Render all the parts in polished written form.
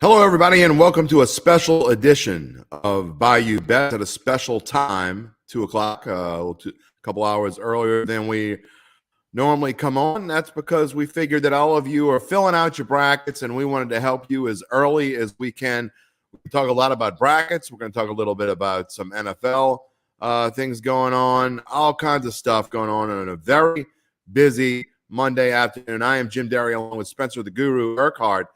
Hello, everybody, and welcome to a special edition of Bayou Bets at a special time, 2 o'clock, a couple hours earlier than we normally come on. That's because we figured that all of you are filling out your brackets, and we wanted to help you as early as we can. We talk a lot about brackets. We're going to talk a little bit about some NFL things going on, all kinds of stuff going on a very busy Monday afternoon. I am Jim Derry, along with Spencer the Guru Urquhart.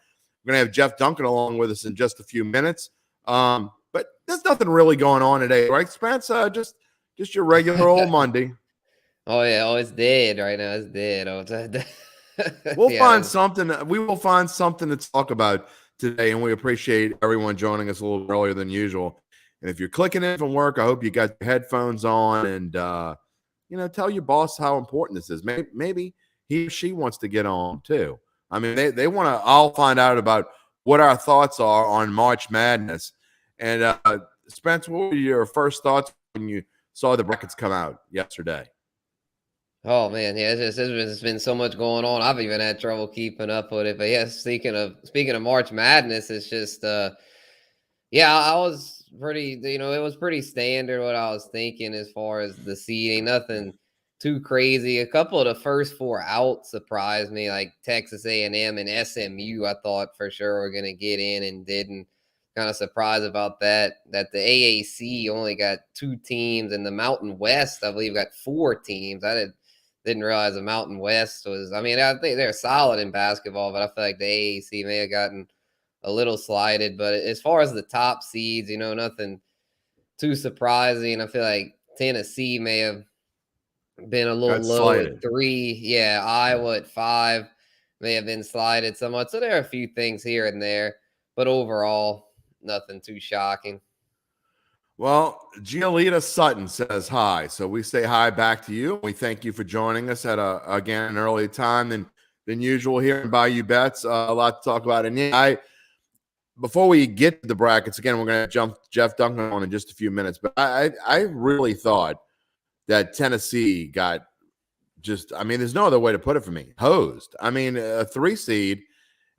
We're going to have Jeff Duncan along with us in just a few minutes. But there's nothing really going on today, right, Spence? Just your regular old Monday. Oh, yeah. Oh, it's dead right now. It's dead. We'll find something. We will find something to talk about today, and we appreciate everyone joining us a little earlier than usual. And if you're clicking in from work, I hope you got your headphones on and, tell your boss how important this is. Maybe he or she wants to get on, too. I mean, they want to all find out about what our thoughts are on March Madness. And, Spence, what were your first thoughts when you saw the brackets come out yesterday? Oh, man. Yeah, it's been so much going on. I've even had trouble keeping up with it. But, yeah, speaking of March Madness, it's just, I was pretty, it was pretty standard what I was thinking as far as the seeding. Nothing too crazy. A couple of the first four out surprised me, like Texas A&M and SMU. I thought for sure were going to get in and didn't. Kind of surprised about that. That the AAC only got 2 teams, and the Mountain West, I believe, got 4 teams. I didn't realize the Mountain West was. I mean, I think they're solid in basketball, but I feel like the AAC may have gotten a little slighted. But as far as the top seeds, nothing too surprising. I feel like Tennessee may have been a little low at 3. Yeah, Iowa at 5 may have been slided somewhat. So there are a few things here and there, but overall, nothing too shocking. Well, Giolita Sutton says hi. So we say hi back to you. We thank you for joining us at an earlier time than usual here in Bayou Bets. A lot to talk about. And before we get to the brackets, again, we're going to jump Jeff Duncan on in just a few minutes. But I really thought that Tennessee got there's no other way to put it for me, hosed. I mean, a 3 seed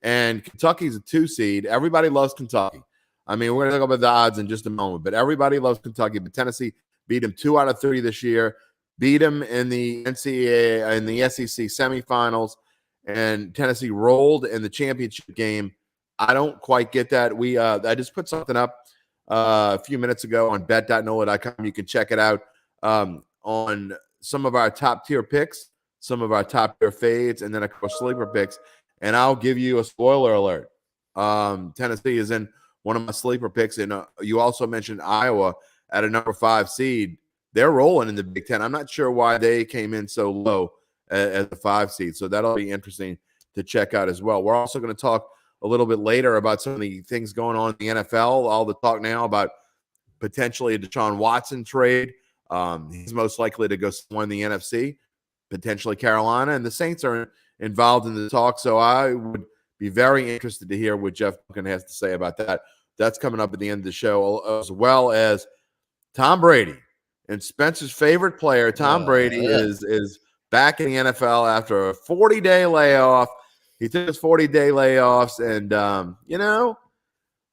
and Kentucky's a 2 seed. Everybody loves Kentucky. I mean, we're going to talk about the odds in just a moment, but everybody loves Kentucky. But Tennessee beat them 2 out of 3 this year, beat them in the NCAA and the SEC semifinals, and Tennessee rolled in the championship game. I don't quite get that. I just put something up a few minutes ago on bet.nola.com. You can check it out on some of our top tier picks, some of our top tier fades, and then of course sleeper picks. And I'll give you a spoiler alert. Tennessee is in one of my sleeper picks, and you also mentioned Iowa at a number 5 seed. They're rolling in the Big Ten. I'm not sure why they came in so low as a 5 seed, so that'll be interesting to check out as well. We're also going to talk a little bit later about some of the things going on in the NFL. All the talk now about potentially a Deshaun Watson trade. He's most likely to go somewhere in the NFC, potentially Carolina, and the Saints are involved in the talk. So I would be very interested to hear what Jeff Duncan has to say about that. That's coming up at the end of the show, as well as Tom Brady and Spencer's favorite player. Tom Brady is back in the NFL after a 40-day layoff. He took his 40-day layoffs, and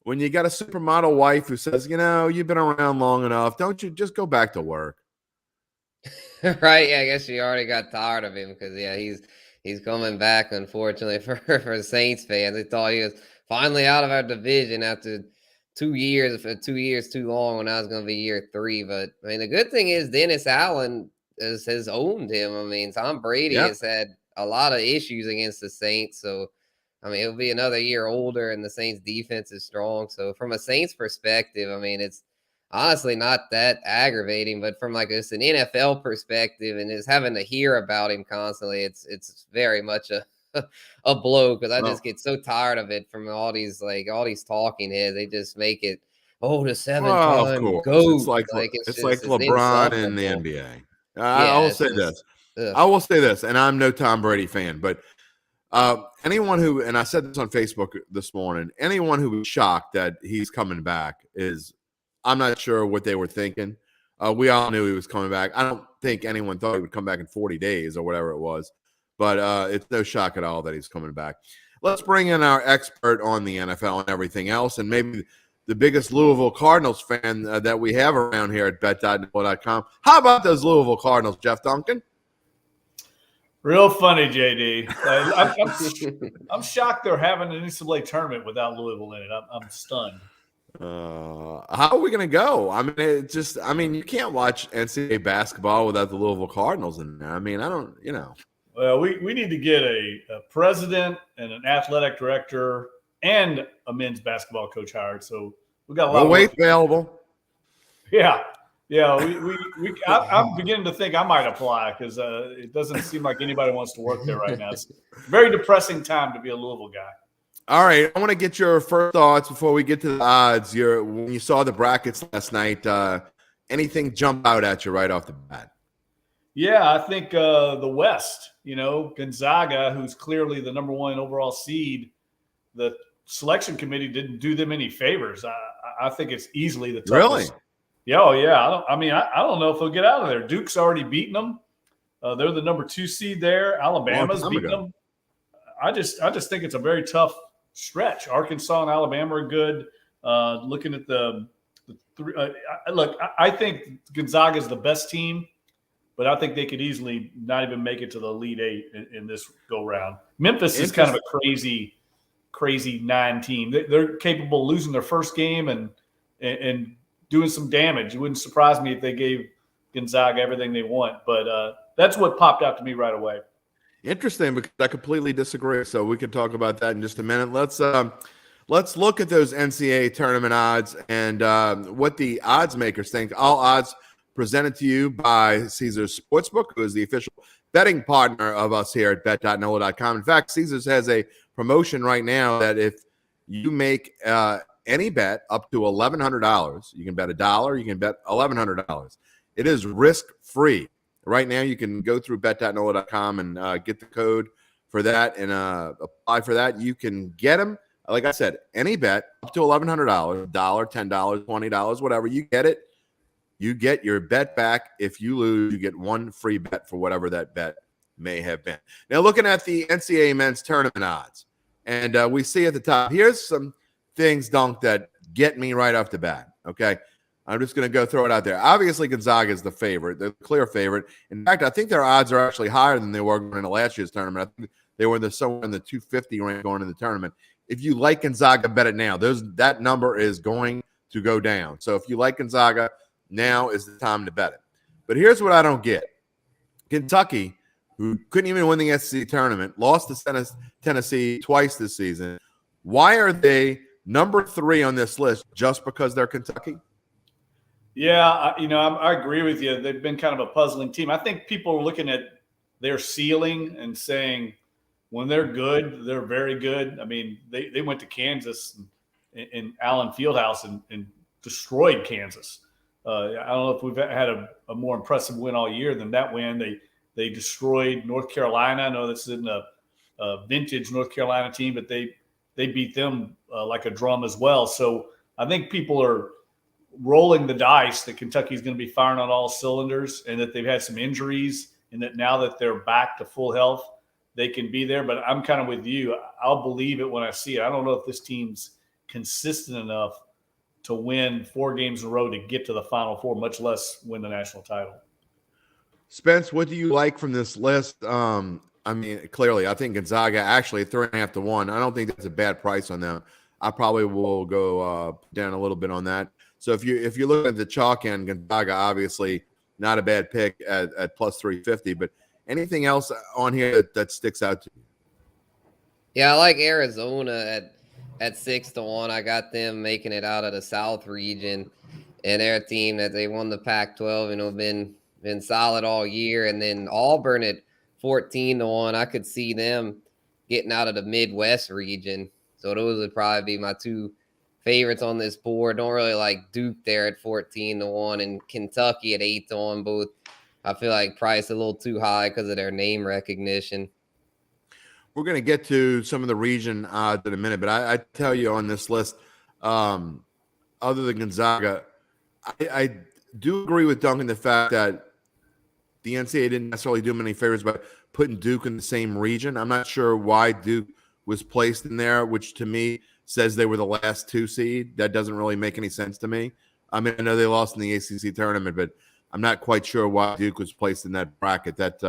when you got a supermodel wife who says, you've been around long enough, don't you just go back to work? Right. Yeah, I guess she already got tired of him because, he's coming back, unfortunately, for Saints fans. They thought he was finally out of our division after 2 years. For 2 years too long when I was going to be year 3. But, I mean, the good thing is Dennis Allen has owned him. I mean, Tom Brady has had a lot of issues against the Saints. So, I mean, he'll be another year older, and the Saints defense is strong. So from a Saints perspective, I mean, it's honestly not that aggravating, but from like just an NFL perspective and just having to hear about him constantly, it's very much a blow because I just get so tired of it from all these talking heads. They just make it, the 7-time GOAT. It's like LeBron in the NBA. I will say this. I will say this, and I'm no Tom Brady fan, but anyone who, and I said this on Facebook this morning, anyone who was shocked that he's coming back I'm not sure what they were thinking. We all knew he was coming back. I don't think anyone thought he would come back in 40 days or whatever it was, but it's no shock at all that he's coming back. let's bring in our expert on the NFL and everything else, and maybe the biggest Louisville Cardinals fan that we have around here at bet.nfl.com. How about those Louisville Cardinals, Jeff Duncan? Real funny, JD. I'm shocked they're having an NCAA tournament without Louisville in it. I'm stunned. How are we going to go? I mean, you can't watch NCAA basketball without the Louisville Cardinals in there. I mean, I don't, Well, we need to get a president and an athletic director and a men's basketball coach hired. So we got a lot of weight available. Yeah. I'm beginning to think I might apply because it doesn't seem like anybody wants to work there right now. It's a very depressing time to be a Louisville guy. All right, I want to get your first thoughts before we get to the odds. When you saw the brackets last night, anything jump out at you right off the bat? Yeah, I think the West, Gonzaga, who's clearly the number one overall seed, the selection committee didn't do them any favors. I think it's easily the toughest. Really? Yeah, oh yeah. I don't know if they'll get out of there. Duke's already beaten them. They're the number 2 seed there. Alabama's beaten them. I just think it's a very tough stretch. Arkansas and Alabama are good. Looking at the three, look, I think Gonzaga is the best team, but I think they could easily not even make it to the Elite Eight in this go round. Memphis is kind of a crazy 9 team. They're capable of losing their first game and doing some damage. It wouldn't surprise me if they gave Gonzaga everything they want, but that's what popped out to me right away. Interesting, because I completely disagree. So we can talk about that in just a minute. Let's look at those NCAA tournament odds and what the odds makers think. All odds presented to you by Caesars Sportsbook, who is the official betting partner of us here at bet.nola.com. In fact, Caesars has a promotion right now that if you make any bet up to $1,100, you can bet $1, you can bet $1,100. It is risk-free. Right now, you can go through bet.nola.com and get the code for that and apply for that. You can get them, like I said, any bet up to $1,100, $1, $10, $20, whatever. You get it. You get your bet back. If you lose, you get one free bet for whatever that bet may have been. Now, looking at the NCAA men's tournament odds, and we see at the top, here's some things, Dunk, that get me right off the bat, okay? I'm just going to go throw it out there. Obviously, Gonzaga is the favorite, the clear favorite. In fact, I think their odds are actually higher than they were going into last year's tournament. I think they were somewhere in the 250 range going into the tournament. If you like Gonzaga, bet it now. That number is going to go down. So if you like Gonzaga, now is the time to bet it. But here's what I don't get. Kentucky, who couldn't even win the SEC tournament, lost to Tennessee twice this season. Why are they number 3 on this list just because they're Kentucky? Yeah, I agree with you. They've been kind of a puzzling team. I think people are looking at their ceiling and saying when they're good, they're very good. I mean, they went to Kansas in Allen Fieldhouse and destroyed Kansas. I don't know if we've had a more impressive win all year than that win. They destroyed North Carolina. I know this isn't a vintage North Carolina team, but they beat them like a drum as well. So I think people are rolling the dice that Kentucky's going to be firing on all cylinders and that they've had some injuries and that now that they're back to full health, they can be there. But I'm kind of with you. I'll believe it when I see it. I don't know if this team's consistent enough to win 4 games in a row to get to the Final Four, much less win the national title. Spence, what do you like from this list? I mean, clearly, I think Gonzaga actually 3.5 to 1. I don't think that's a bad price on them. I probably will go down a little bit on that. So if you look at the chalk end, Gonzaga obviously not a bad pick at plus 350. But anything else on here that sticks out to you? Yeah, I like Arizona at 6 to 1. I got them making it out of the South region, and they're a team that they won the Pac-12 and been solid all year. And then Auburn at 14 to 1. I could see them getting out of the Midwest region. So those would probably be my 2 favorites on this board. Don't really like Duke there at 14 to 1 and Kentucky at 8 to 1. Both I feel like priced a little too high because of their name recognition. We're going to get to some of the region odds in a minute, but I tell you on this list, other than Gonzaga, I do agree with Duncan the fact that the NCAA didn't necessarily do many favors by putting Duke in the same region. I'm not sure why Duke was placed in there, which to me says they were the last 2 seed. That doesn't really make any sense to me. I mean, I know they lost in the ACC tournament, but I'm not quite sure why Duke was placed in that bracket. That's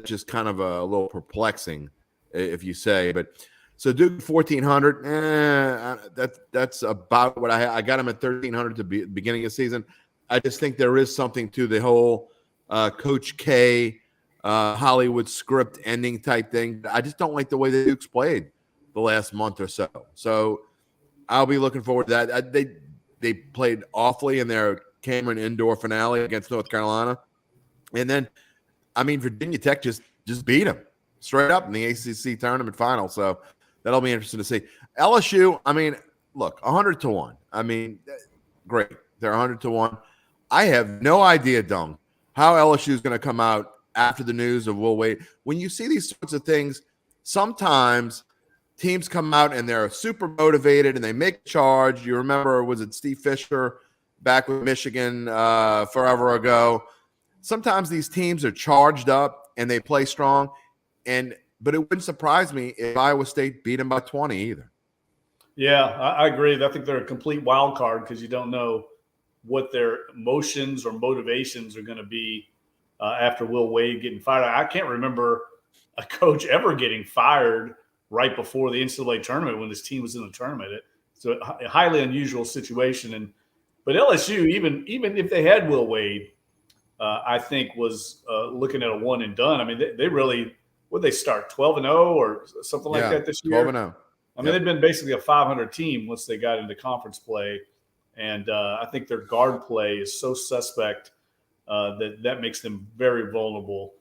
just kind of a little perplexing, if you say. But so Duke 1,400, that's about what I got him at 1,300 to be beginning of the season. I just think there is something to the whole Coach K Hollywood script ending type thing. I just don't like the way the Dukes played the last month or so. So I'll be looking forward to that. They played awfully in their Cameron Indoor finale against North Carolina, and then Virginia Tech just beat them straight up in the ACC tournament final. So that'll be interesting to see. LSU, look, 100-1. Great, they're 100-1. I have no idea, Dung, how LSU is going to come out after the news of Will Wade. When you see these sorts of things, sometimes teams come out and they're super motivated and they make a charge. You remember, was it Steve Fisher back with Michigan forever ago? Sometimes these teams are charged up and they play strong. But it wouldn't surprise me if Iowa State beat them by 20 either. Yeah, I agree. I think they're a complete wild card because you don't know what their emotions or motivations are going to be after Will Wade getting fired. I can't remember a coach ever getting fired right before the NCAA tournament when his team was in the tournament. It's a highly unusual situation. But LSU, even if they had Will Wade, I think was looking at a one and done. They really – would they start 12-0 or something like that this year? 12-0. They've been basically a 500 team once they got into conference play. And I think their guard play is so suspect that makes them very vulnerable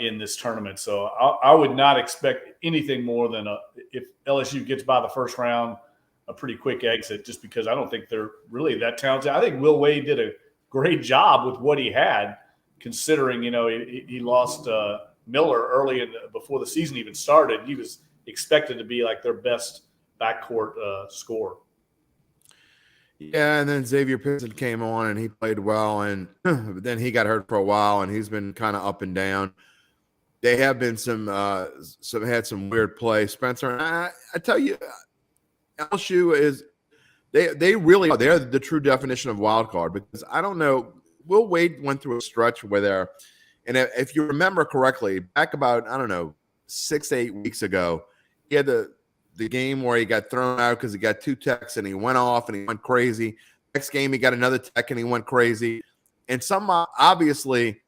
in this tournament. So I would not expect anything more than if LSU gets by the first round, a pretty quick exit, just because I don't think they're really that talented. I think Will Wade did a great job with what he had, considering, he lost Miller early before the season even started. He was expected to be like their best backcourt scorer. Yeah, and then Xavier Pinson came on and he played well, and then he got hurt for a while, and he's been kind of up and down. They have been had some weird play. Spencer, and I tell you, LSU is they really are. They're the true definition of wild card, because I don't know. Will Wade went through a stretch where they're, and if you remember correctly, back about 6 to 8 weeks ago, he had the game where he got thrown out because he got 2 techs and he went off and he went crazy. Next game he got another tech and he went crazy. And obviously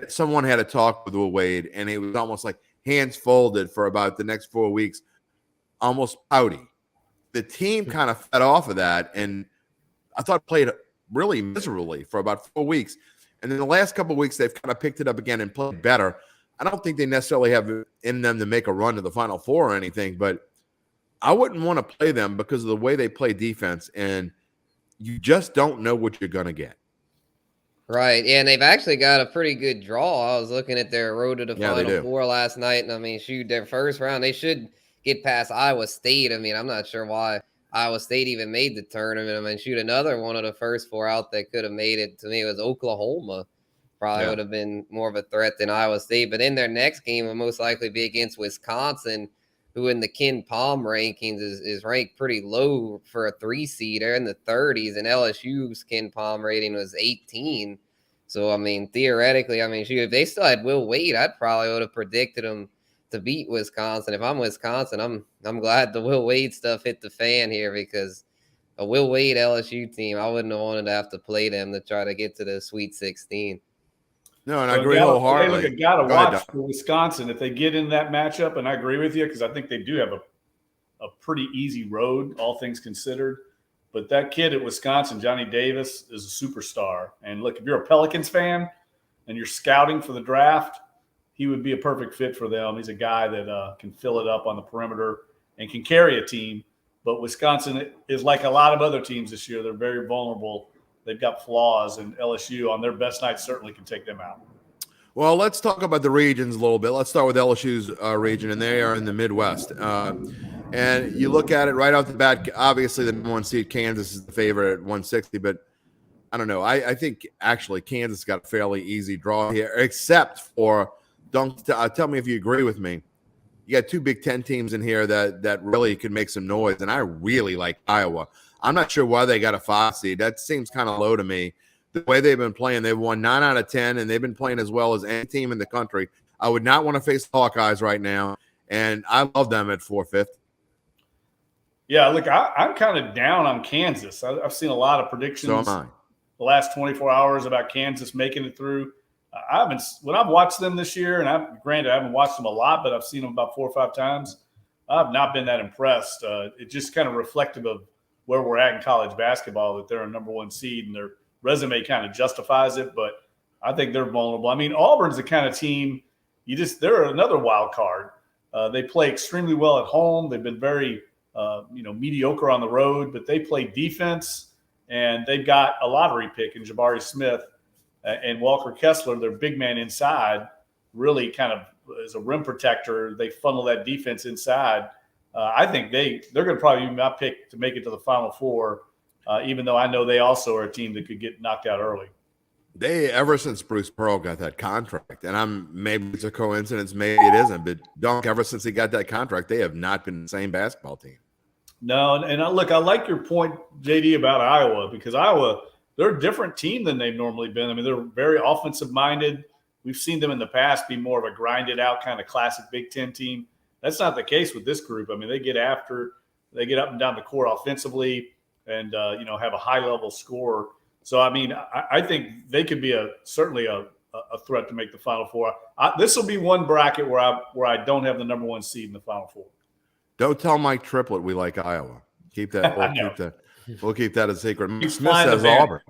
someone had a talk with Will Wade, and it was almost like hands folded for about the next 4 weeks, almost pouty. The team kind of fed off of that, and I thought played really miserably for about 4 weeks. And then the last couple of weeks, they've kind of picked it up again and played better. I don't think they necessarily have it in them to make a run to the Final Four or anything, but I wouldn't want to play them because of the way they play defense, and you just don't know what you're going to get. Right, yeah, and they've actually got a pretty good draw. I was looking at their road to the Final Four last night, and their first round, they should get past Iowa State. I'm not sure why Iowa State even made the tournament. Another one of the first 4 out that could have made it, to me, was Oklahoma. Probably would have been more of a threat than Iowa State. But in their next game will most likely be against Wisconsin, who in the Ken Palm rankings is ranked pretty low for a 3 seed. They're in the 30s, and LSU's Ken Palm rating was 18. So, theoretically, if they still had Will Wade, I'd probably would have predicted them to beat Wisconsin. If I'm Wisconsin, I'm glad the Will Wade stuff hit the fan here, because a Will Wade LSU team, I wouldn't have wanted to have to play them to try to get to the Sweet 16. No, and I agree wholeheartedly. Hey, look, got to watch for Wisconsin if they get in that matchup, and I agree with you, because I think they do have a pretty easy road, all things considered. But that kid at Wisconsin, Johnny Davis, is a superstar. And look, if you're a Pelicans fan and you're scouting for the draft, he would be a perfect fit for them. He's a guy that can fill it up on the perimeter and can carry a team. But Wisconsin is like a lot of other teams this year. They're very vulnerable. They've got flaws, and LSU on their best night certainly can take them out. Well, let's talk about the regions a little bit. Let's start with LSU's region, and they are in the Midwest. And you look at it right off the bat, obviously the number 1 seed, Kansas, is the favorite at 160, but I don't know. I think actually Kansas got a fairly easy draw here, except for Don't tell me if you agree with me. You got two Big Ten teams in here that really could make some noise, and I really like Iowa. I'm not sure why they got a 5 seed. That seems kind of low to me. The way they've been playing, they've won 9 out of 10, and they've been playing as well as any team in the country. I would not want to face the Hawkeyes right now, and I love them at 4-5. Yeah, look, I'm kind of down on Kansas. I've seen a lot of predictions So am I. the last 24 hours about Kansas making it through. When I've watched them this year, and granted I haven't watched them a lot, but I've seen them about 4 or 5 times. I've not been that impressed. It's just kind of reflective of where we're at in college basketball, that they're a number 1 seed and their resume kind of justifies it. But I think they're vulnerable. I mean, Auburn's the kind of team they're another wild card. They play extremely well at home. They've been very mediocre on the road, but they play defense, and they've got a lottery pick in Jabari Smith. And Walker Kessler, their big man inside, really kind of as a rim protector. They funnel that defense inside. I think they're going to probably be my pick to make it to the Final Four, even though I know they also are a team that could get knocked out early. Ever since Bruce Pearl got that contract, and maybe it's a coincidence, maybe it isn't, but Dunk, ever since he got that contract, they have not been the same basketball team. No, and I like your point, JD, about Iowa, because Iowa, they're a different team than they've normally been. I mean, they're very offensive-minded. We've seen them in the past be more of a grinded-out kind of classic Big Ten team. That's not the case with this group. I mean, they get up and down the court offensively, and have a high-level score. So, I mean, I think they could be certainly a threat to make the Final Four. This will be one bracket where I don't have the number 1 seed in the Final Four. Don't tell Mike Triplett we like Iowa. Keep that. We'll keep that a secret. Mike Smith says Auburn.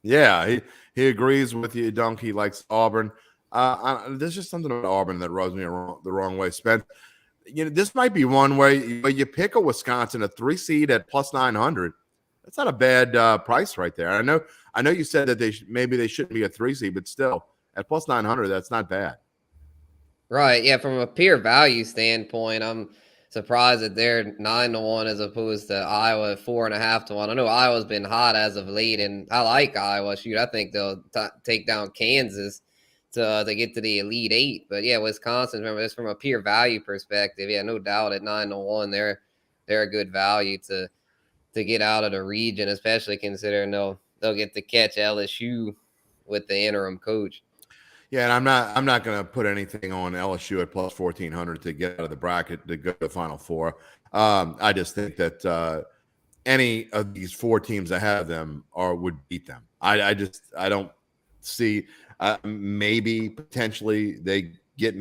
Yeah, he agrees with you, Dunk. He likes Auburn. There's just something about Auburn that rubs me the wrong way. Spence, this might be one where you pick a Wisconsin, a 3 seed at plus 900. That's not a bad price right there. I know you said that maybe they shouldn't be a 3 seed, but still at plus 900, that's not bad. Right. Yeah. From a pure value standpoint, I'm surprised that they're 9-1 as opposed to Iowa at 4.5 to 1. I know Iowa's been hot as of late, and I like Iowa. Shoot, I think they'll take down Kansas to get to the Elite 8. But yeah, Wisconsin, remember, just from a pure value perspective, yeah, no doubt at 9-1, they're a good value to get out of the region, especially considering they'll get to catch LSU with the interim coach. Yeah, and I'm not going to put anything on LSU at plus 1,400 to get out of the bracket to go to the Final Four. I just think that any of these 4 teams ahead of them would beat them. I don't see maybe potentially they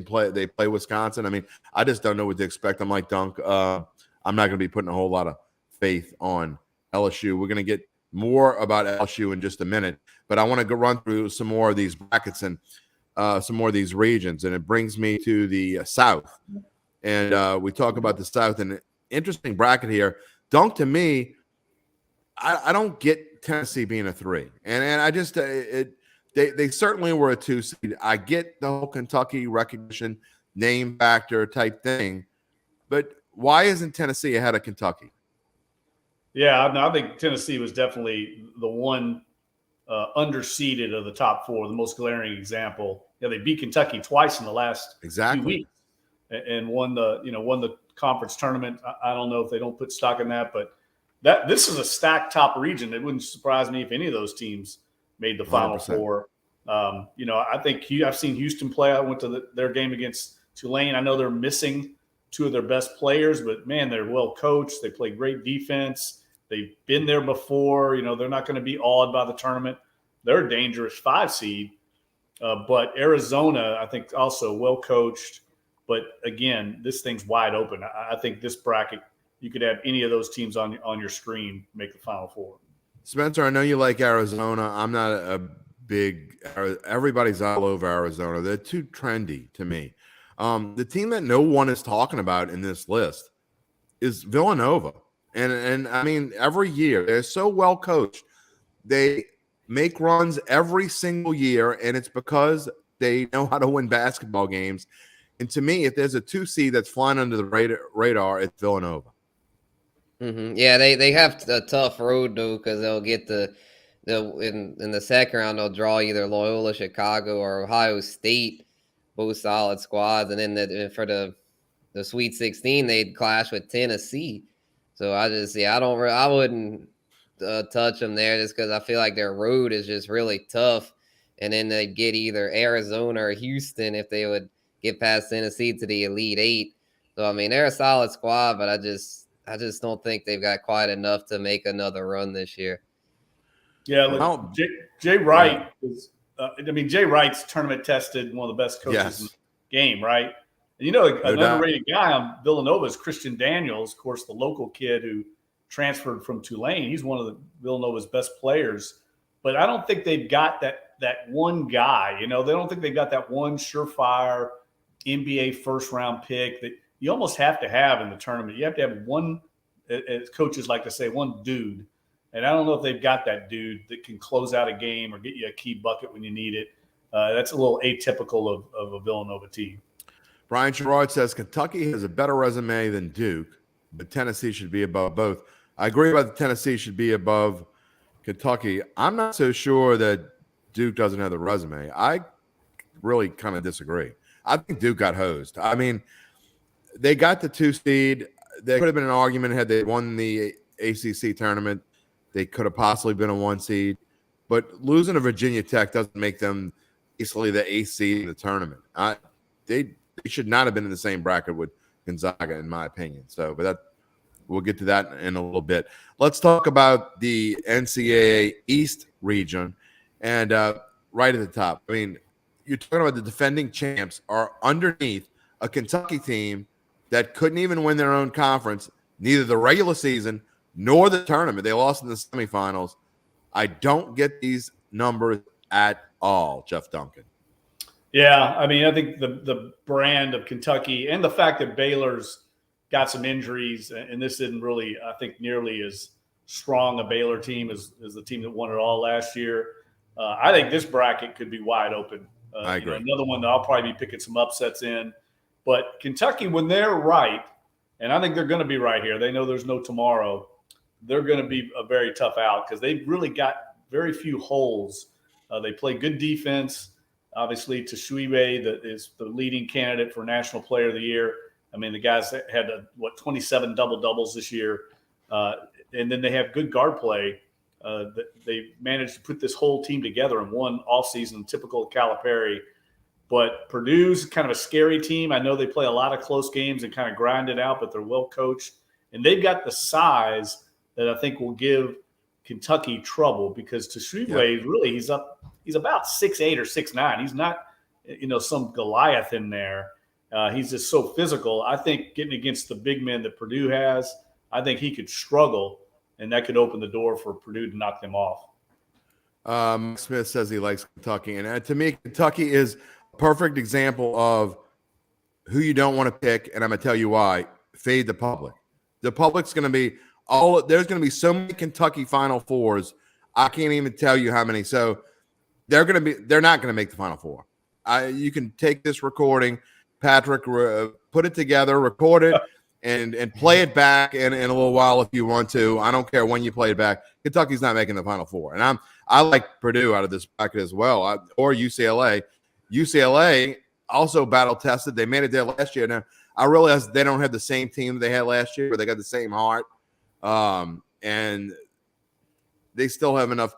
play Wisconsin. I mean, I just don't know what to expect. I'm like Dunk. I'm not going to be putting a whole lot of faith on LSU. We're going to get more about LSU in just a minute, but I want to go run through some more of these brackets and some more of these regions, and it brings me to the South. And we talk about the South, and an interesting bracket here. Dunk, to me, I don't get Tennessee being a 3, and I just they certainly were a 2 seed. I get the whole Kentucky recognition, name factor type thing, but why isn't Tennessee ahead of Kentucky? Yeah, I think Tennessee was definitely the one underseeded of the top 4, the most glaring example. Yeah, they beat Kentucky twice in the last 2 weeks and won the conference tournament. I don't know if they don't put stock in that, but this is a stacked top region. It wouldn't surprise me if any of those teams made the Final 100%. Four. I think I've seen Houston play. I went to their game against Tulane. I know they're missing 2 of their best players, but man, they're well coached. They play great defense. They've been there before. They're not going to be awed by the tournament. They're a dangerous 5 seed. But Arizona, I think, also well coached. But again, this thing's wide open. I think this bracket, you could have any of those teams on your screen make the Final Four. Spencer, I know you like Arizona. I'm not a big – everybody's all over Arizona. They're too trendy to me. The team that no one is talking about in this list is Villanova. And I mean, every year, they're so well coached. They make runs every single year, and it's because they know how to win basketball games. And to me, if there's a 2 seed that's flying under the radar, it's Villanova. Mm-hmm. Yeah, they have a tough road, though, because they'll get in the second round, they'll draw either Loyola Chicago or Ohio State. both solid squads. And then for the Sweet 16, they'd clash with Tennessee. So I wouldn't touch them there just because I feel like their road is just really tough. And then they'd get either Arizona or Houston if they would get past Tennessee to the Elite Eight. So, I mean, they're a solid squad, but I just don't think they've got quite enough to make another run this year. Yeah, look, Jay Wright is. Jay Wright's tournament tested, one of the best coaches in the game, right? And an underrated guy on Villanova is Christian Daniels, of course, the local kid who transferred from Tulane. He's one of the Villanova's best players, but I don't think they've got that one guy. They don't think they've got that one surefire NBA first round pick that you almost have to have in the tournament. You have to have one, as coaches like to say, one dude. And I don't know if they've got that dude that can close out a game or get you a key bucket when you need it. That's a little atypical of a Villanova team. Brian Gerard says Kentucky has a better resume than Duke, but Tennessee should be above both. I agree about the Tennessee should be above Kentucky. I'm not so sure that Duke doesn't have the resume. I really kind of disagree. I think Duke got hosed. I mean, they got the 2 seed. There could have been an argument had they won the ACC tournament. They could have possibly been a 1 seed. But losing to Virginia Tech doesn't make them easily the 8th seed in the tournament. They should not have been in the same bracket with Gonzaga, in my opinion. But we'll get to that in a little bit. Let's talk about the NCAA East region. And right at the top, I mean, you're talking about the defending champs are underneath a Kentucky team that couldn't even win their own conference, neither the regular season nor the tournament. They lost in the semifinals. I don't get these numbers at all, Jeff Duncan. Yeah, I mean, I think the brand of Kentucky and the fact that Baylor's got some injuries, and this isn't really, I think, nearly as strong a Baylor team as the team that won it all last year. I think this bracket could be wide open. I agree. Another one that I'll probably be picking some upsets in. But Kentucky, when they're right, and I think they're going to be right here, they know there's no tomorrow, they're going to be a very tough out because they've really got very few holes. They play good defense. Obviously, Tshiebwe that is the leading candidate for National Player of the Year. I mean, the guys had 27 double-doubles this year. And then they have good guard play. They managed to put this whole team together in one offseason, typical of Calipari. But Purdue's kind of a scary team. I know they play a lot of close games and kind of grind it out, but they're well coached. And they've got the size that I think will give Kentucky trouble because Tshiebwe he's about 6'8" or 6'9". He's not, some Goliath in there. He's just so physical. I think getting against the big men that Purdue has, I think he could struggle, and that could open the door for Purdue to knock them off. Mike Smith says he likes Kentucky. And to me, Kentucky is a perfect example of who you don't want to pick, and I'm going to tell you why. Fade the public. The public's going to be there's going to be so many Kentucky Final Fours. I can't even tell you how many. So they're not going to make the Final Four. You can take this recording, Patrick, put it together, record it, and play it back in a little while if you want to. I don't care when you play it back. Kentucky's not making the Final Four. And I like Purdue out of this bracket as well, or UCLA. UCLA also battle tested. They made it there last year. Now, I realize they don't have the same team they had last year, but they got the same heart. And they still have enough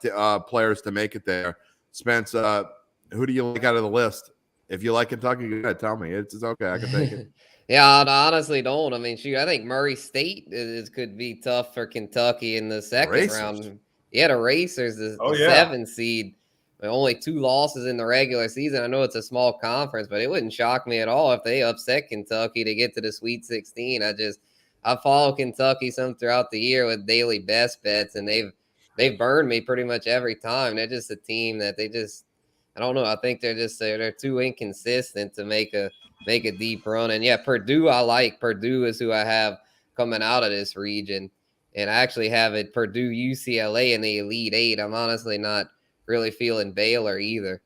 players to make it there. Spence, who do you like out of the list? If you like Kentucky, go ahead, tell me. It's okay. I can take it. Yeah, I honestly don't. I mean, I think Murray State could be tough for Kentucky in the second round. Yeah, the Racers, the 7 seed. Only 2 losses in the regular season. I know it's a small conference, but it wouldn't shock me at all if they upset Kentucky to get to the Sweet 16. I follow Kentucky some throughout the year with daily best bets, and they've burned me pretty much every time. They're just a team that I don't know. I think they're too inconsistent to make a deep run. And yeah, Purdue, I like. Purdue is who I have coming out of this region. And I actually have it Purdue, UCLA in the Elite Eight. I'm honestly not really feeling Baylor either.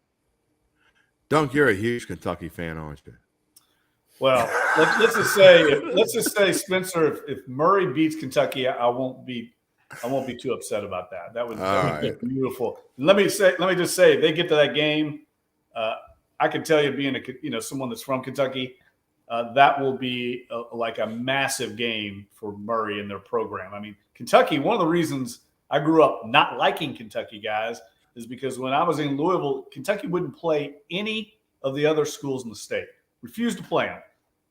Dunk, you're a huge Kentucky fan, aren't you? Well, let's just say, Spencer, if Murray beats Kentucky, I won't be too upset about that. That would be beautiful. Let me just say, if they get to that game, I can tell you, being someone that's from Kentucky, that will be like a massive game for Murray and their program. I mean, Kentucky. One of the reasons I grew up not liking Kentucky guys is because when I was in Louisville, Kentucky wouldn't play any of the other schools in the state. Refused to play them.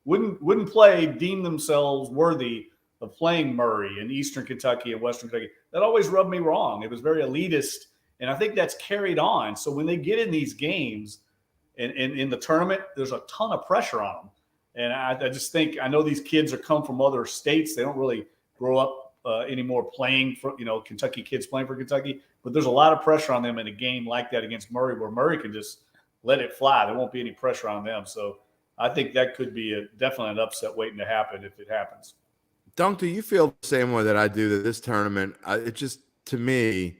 Wouldn't deem themselves worthy of playing Murray in Eastern Kentucky and Western Kentucky. That always rubbed me wrong. It was very elitist, and I think that's carried on. So when they get in these games and in the tournament, there's a ton of pressure on them. And I just think, I know these kids are come from other states. They don't really grow up anymore playing for, Kentucky kids playing for Kentucky. But there's a lot of pressure on them in a game like that against Murray, where Murray can just let it fly. There won't be any pressure on them. So I think that could be definitely an upset waiting to happen if it happens. Dunk, do you feel the same way that I do that this tournament, it just, to me,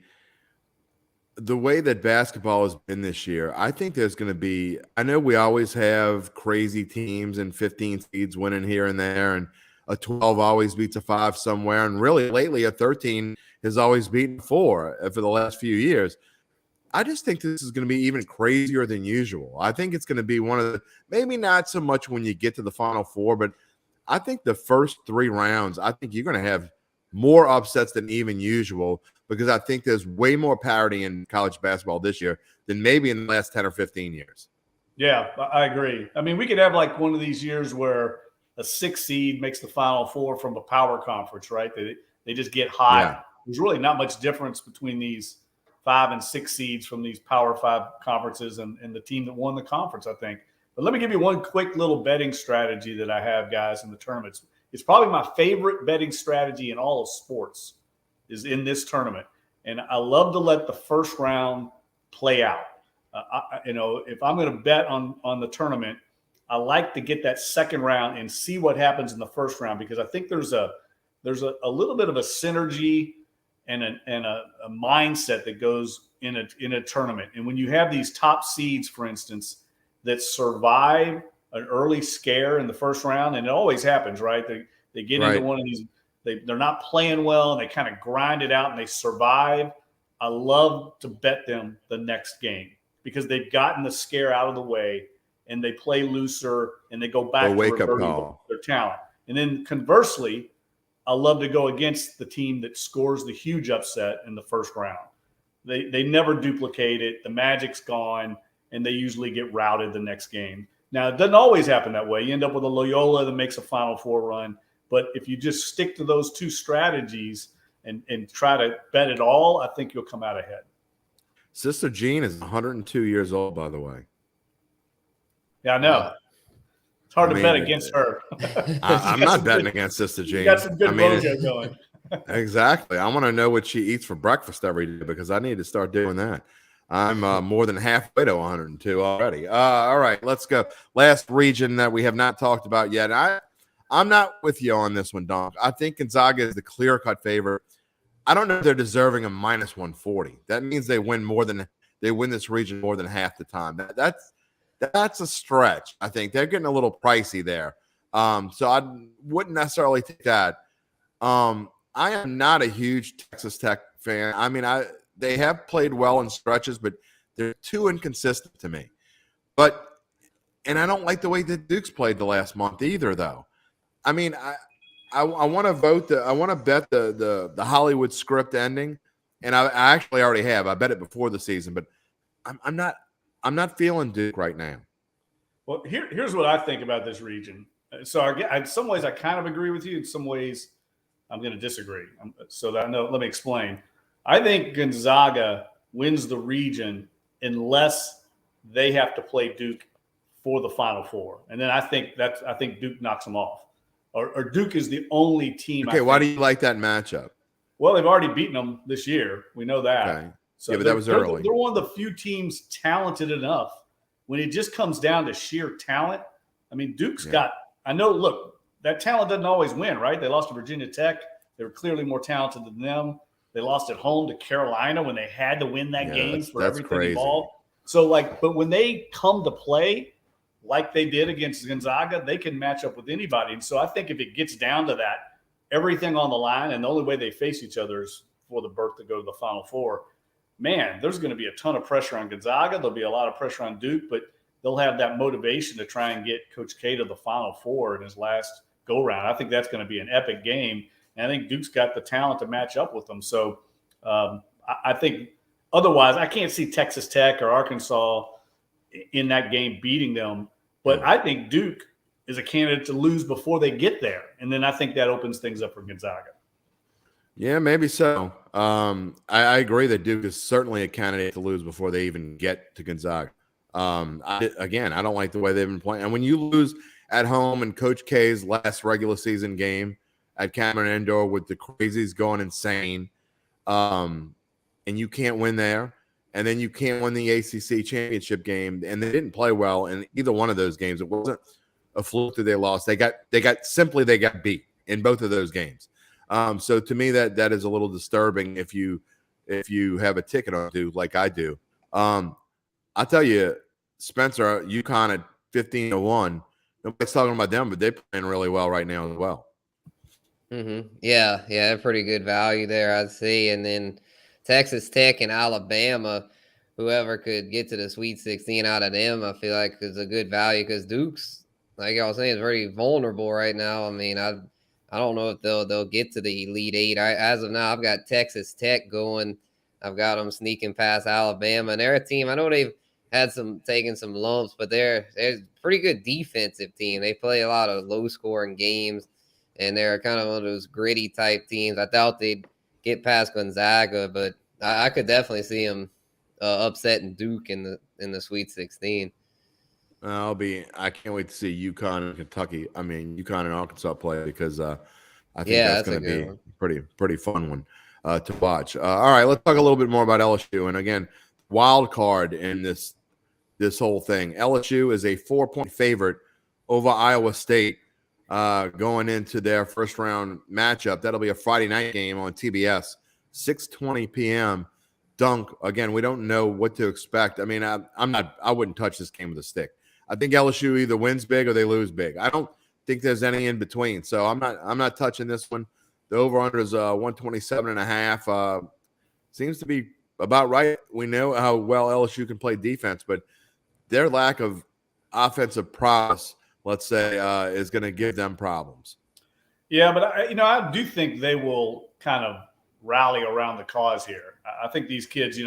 the way that basketball has been this year, I think there's going to be – I know we always have crazy teams and 15 seeds winning here and there, and a 12 always beats a 5 somewhere, and really lately a 13 has always beaten 4 for the last few years. I just think this is going to be even crazier than usual. I think it's going to be one of the – maybe not so much when you get to the Final Four, but I think the first 3 rounds, I think you're going to have more upsets than even usual, because I think there's way more parity in college basketball this year than maybe in the last 10 or 15 years. Yeah, I agree. I mean, we could have like one of these years where a 6 seed makes the Final Four from a power conference, right? They just get hot. Yeah. There's really not much difference between these 5 and 6 seeds from these Power 5 conferences and the team that won the conference, I think. But let me give you one quick little betting strategy that I have, guys, in the tournaments. It's probably my favorite betting strategy in all of sports is in this tournament. And I love to let the first round play out. If I'm going to bet on the tournament, I like to get that second round and see what happens in the first round, because I think there's a little bit of a synergy and a mindset that goes in a tournament. And when you have these top seeds, for instance, that survive an early scare in the first round, and it always happens, right? They get into one of these, they're not playing well, and they kind of grind it out and they survive. I love to bet them the next game because they've gotten the scare out of the way and they play looser and they go back to reverting their talent. And then conversely, I love to go against the team that scores the huge upset in the first round. They never duplicate it. The magic's gone, and they usually get routed the next game. Now, it doesn't always happen that way. You end up with a Loyola that makes a Final Four run. But if you just stick to those 2 strategies and try to bet it all, I think you'll come out ahead. Sister Jean is 102 years old, by the way. Yeah, I know. It's hard to bet against her. I'm not betting against Sister Jean. You got some good mojo going. Exactly. I want to know what she eats for breakfast every day, because I need to start doing that. I'm more than halfway to 102 already. All right, let's go. Last region that we have not talked about yet. I'm not with you on this one, Donk. I think Gonzaga is the clear-cut favorite. I don't know if they're deserving a minus 140. That means they win this region more than half the time. That's a stretch. I think they're getting a little pricey there. So I wouldn't necessarily take that. I am not a huge Texas Tech fan. I mean, they have played well in stretches, but they're too inconsistent to me. And I don't like the way that Duke's played the last month either, though. I mean, I want to I want to bet the Hollywood script ending, and I actually already have. I bet it before the season, but I'm not feeling Duke right now. Well, here's what I think about this region. So in some ways I kind of agree with you. In some ways I'm going to disagree. So that let me explain. I think Gonzaga wins the region unless they have to play Duke for the Final Four, and then I think Duke knocks them off. Or Duke is the only team. Okay, why do you like that matchup? Well, they've already beaten them this year. We know that. Okay. So yeah, but that was early. They're one of the few teams talented enough when it just comes down to sheer talent. I mean, Duke's got – I know, look, that talent doesn't always win, right? They lost to Virginia Tech. They were clearly more talented than them. They lost at home to Carolina when they had to win that game for everything involved. So, but when they come to play – like they did against Gonzaga, they can match up with anybody. And so I think if it gets down to that, everything on the line, and the only way they face each other is for the berth to go to the Final Four, man, there's going to be a ton of pressure on Gonzaga. There'll be a lot of pressure on Duke, but they'll have that motivation to try and get Coach K to the Final Four in his last go-round. I think that's going to be an epic game, and I think Duke's got the talent to match up with them. So I think otherwise I can't see Texas Tech or Arkansas in that game beating them. But I think Duke is a candidate to lose before they get there, and then I think that opens things up for Gonzaga. Yeah, maybe so. I agree that Duke is certainly a candidate to lose before they even get to Gonzaga. I don't like the way they've been playing. And when you lose at home in Coach K's last regular season game at Cameron Indoor with the crazies going insane, and you can't win there, and then you can't win the ACC championship game, and they didn't play well in either one of those games. It wasn't a fluke that they lost. They got beat in both of those games. So to me, that is a little disturbing if you have a ticket on Duke like I do. I'll tell you, Spencer, UConn at 15-1. Nobody's talking about them, but they're playing really well right now as well. Mm-hmm. Yeah, pretty good value there, I'd say. And then Texas Tech and Alabama, whoever could get to the Sweet 16 out of them, I feel like is a good value because Duke's, like I was saying, is very vulnerable right now. I mean, I don't know if they'll get to the Elite Eight. As of now, I've got Texas Tech going. I've got them sneaking past Alabama, and they're a team. I know they've had taken some lumps, but they're a pretty good defensive team. They play a lot of low scoring games, and they're kind of one of those gritty type teams. I doubt they'd get past Gonzaga, but I could definitely see them upsetting Duke in the Sweet 16. I can't wait to see UConn and Kentucky. I mean, UConn and Arkansas play because I think that's going to be pretty fun one to watch. All right, let's talk a little bit more about LSU. And again, wild card in this whole thing. LSU is a 4-point favorite over Iowa State going into their first round matchup. That'll be a Friday night game on TBS, 6:20 p.m. Dunk. Again, we don't know what to expect. I mean, I wouldn't touch this game with a stick. I think LSU either wins big or they lose big. I don't think there's any in between. So I'm not touching this one. The over-under is 127.5. Seems to be about right. We know how well LSU can play defense, but their lack of offensive prowess, let's say, is going to give them problems. Yeah, but I do think they will kind of rally around the cause here. I think these kids,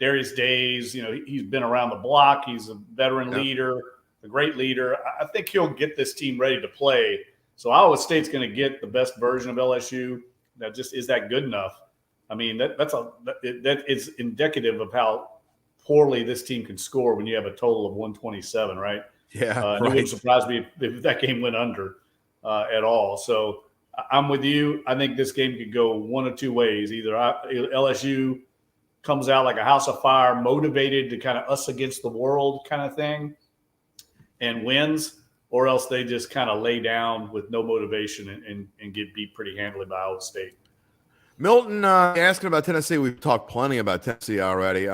Darius Days, he's been around the block. He's a veteran leader, a great leader. I think he'll get this team ready to play. So Iowa State's going to get the best version of LSU. That just is that good enough? I mean, that is indicative of how poorly this team can score when you have a total of 127, right? Yeah, right. It wouldn't surprise me if that game went under at all. So I'm with you. I think this game could go one of two ways. Either LSU comes out like a house of fire, motivated to kind of us against the world kind of thing, and wins, or else they just kind of lay down with no motivation and get beat pretty handily by Iowa State. Milton, asking about Tennessee. We've talked plenty about Tennessee already.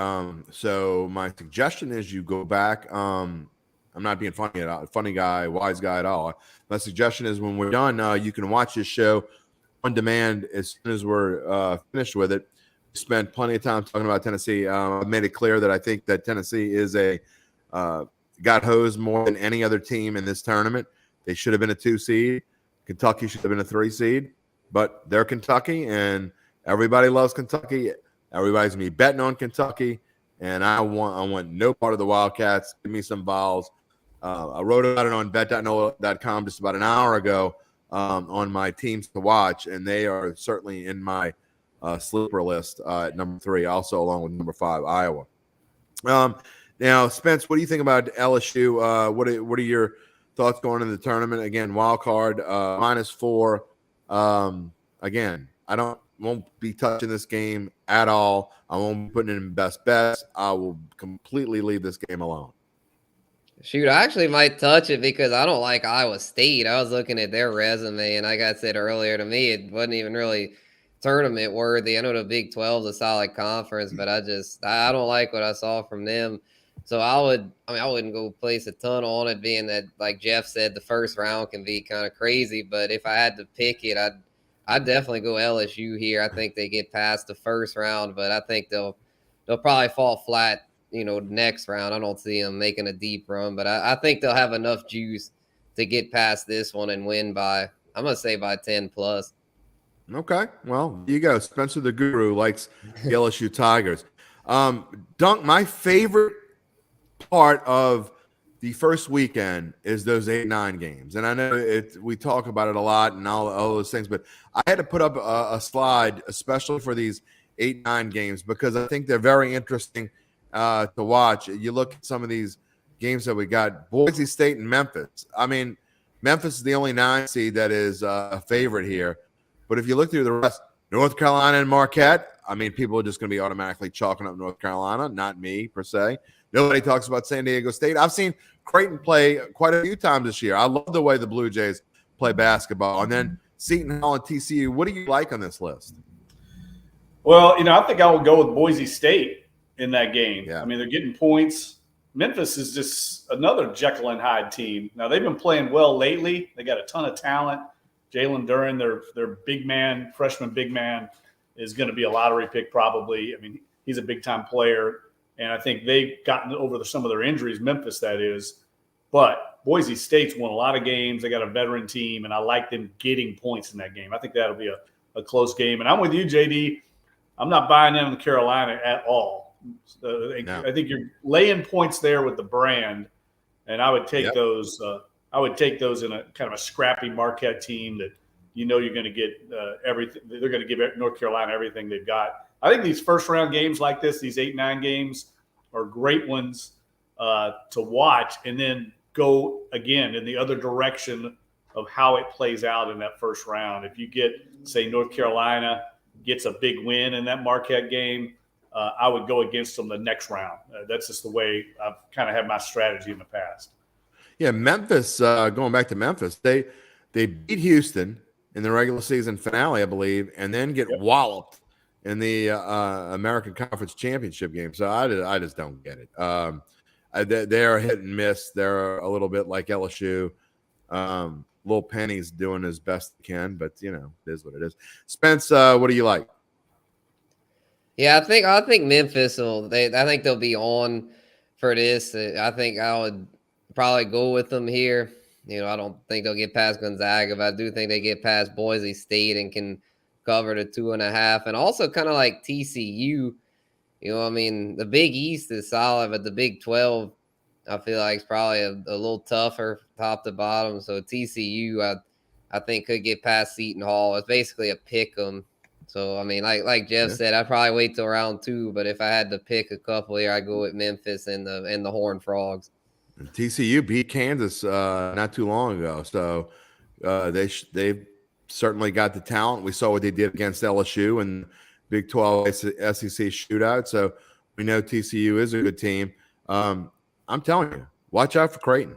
So my suggestion is you go back. I'm not being funny guy, wise guy at all. My suggestion is when we're done, you can watch this show on demand as soon as we're finished with it. We spent plenty of time talking about Tennessee. I've made it clear that I think that Tennessee is got hosed more than any other team in this tournament. They should have been a 2 seed. Kentucky should have been a 3 seed. But they're Kentucky, and everybody loves Kentucky. Everybody's going to be betting on Kentucky, and I want no part of the Wildcats. Give me some balls. I wrote about it on bet.no.com just about an hour ago on my teams to watch, and they are certainly in my sleeper list at number 3, also along with number 5, Iowa. Now, Spence, what do you think about LSU? What are your thoughts going into the tournament? Again, wild card, -4. Again, won't be touching this game at all. I won't be putting it in best bets. I will completely leave this game alone. Shoot, I actually might touch it because I don't like Iowa State. I was looking at their resume, and like I said earlier, to me, it wasn't even really tournament worthy. I know the Big 12 is a solid conference, but I don't like what I saw from them. So I wouldn't go place a ton on it, being that, like Jeff said, the first round can be kind of crazy. But if I had to pick it, I'd definitely go LSU here. I think they get past the first round, but I think they'll probably fall flat next round. I don't see them making a deep run, but I think they'll have enough juice to get past this one and win by, I'm going to say by 10 plus. Okay. Well, there you go. Spencer the Guru likes the LSU Tigers. Dunk, my favorite part of the first weekend is those 8-9 games. And I know we talk about it a lot and all those things, but I had to put up a slide, especially for these 8-9 games, because I think they're very interesting to watch. You look at some of these games that we got, Boise State and Memphis. I mean, Memphis is the only 9 seed that is a favorite here. But if you look through the rest, North Carolina and Marquette, I mean, people are just going to be automatically chalking up North Carolina, not me per se. Nobody talks about San Diego State. I've seen Creighton play quite a few times this year. I love the way the Blue Jays play basketball. And then Seton Hall and TCU. What do you like on this list? Well, I think I would go with Boise State in that game. Yeah. I mean, they're getting points. Memphis is just another Jekyll and Hyde team. Now, they've been playing well lately. They got a ton of talent. Jalen Duren, their big man, freshman big man, is going to be a lottery pick probably. I mean, he's a big-time player. And I think they've gotten over some of their injuries, Memphis, that is. But Boise State's won a lot of games. They got a veteran team, and I like them getting points in that game. I think that'll be a close game. And I'm with you, JD. I'm not buying them in Carolina at all. No. I think you're laying points there with the brand, and I would take those. I would take those in a kind of a scrappy Marquette team that you're going to get everything. They're going to give North Carolina everything they've got. I think these first-round games like this, these 8-9 games, are great ones to watch, and then go again in the other direction of how it plays out in that first round. If you get, say, North Carolina gets a big win in that Marquette game, I would go against them the next round. That's just the way I've kind of had my strategy in the past. Yeah, Memphis, going back to Memphis, they beat Houston in the regular season finale, I believe, and then get walloped in the American Conference Championship game. So I just don't get it. They're hit and miss. They're a little bit like LSU. Little Penny's doing his best he can, but it is what it is. Spence, what do you like? Yeah, I think Memphis I think they'll be on for this. I think I would probably go with them here. I don't think they'll get past Gonzaga, but I do think they get past Boise State and can cover the 2.5. And also kind of like TCU, I mean, the Big East is solid, but the Big 12, I feel like it's probably a little tougher top to bottom. So TCU, I think could get past Seton Hall. It's basically a pick 'em. So, I mean, like Jeff said, I'd probably wait till round 2. But if I had to pick a couple here, I'd go with Memphis and the Horned Frogs. TCU beat Kansas not too long ago. So they've certainly got the talent. We saw what they did against LSU and Big 12 SEC shootout. So we know TCU is a good team. I'm telling you, watch out for Creighton.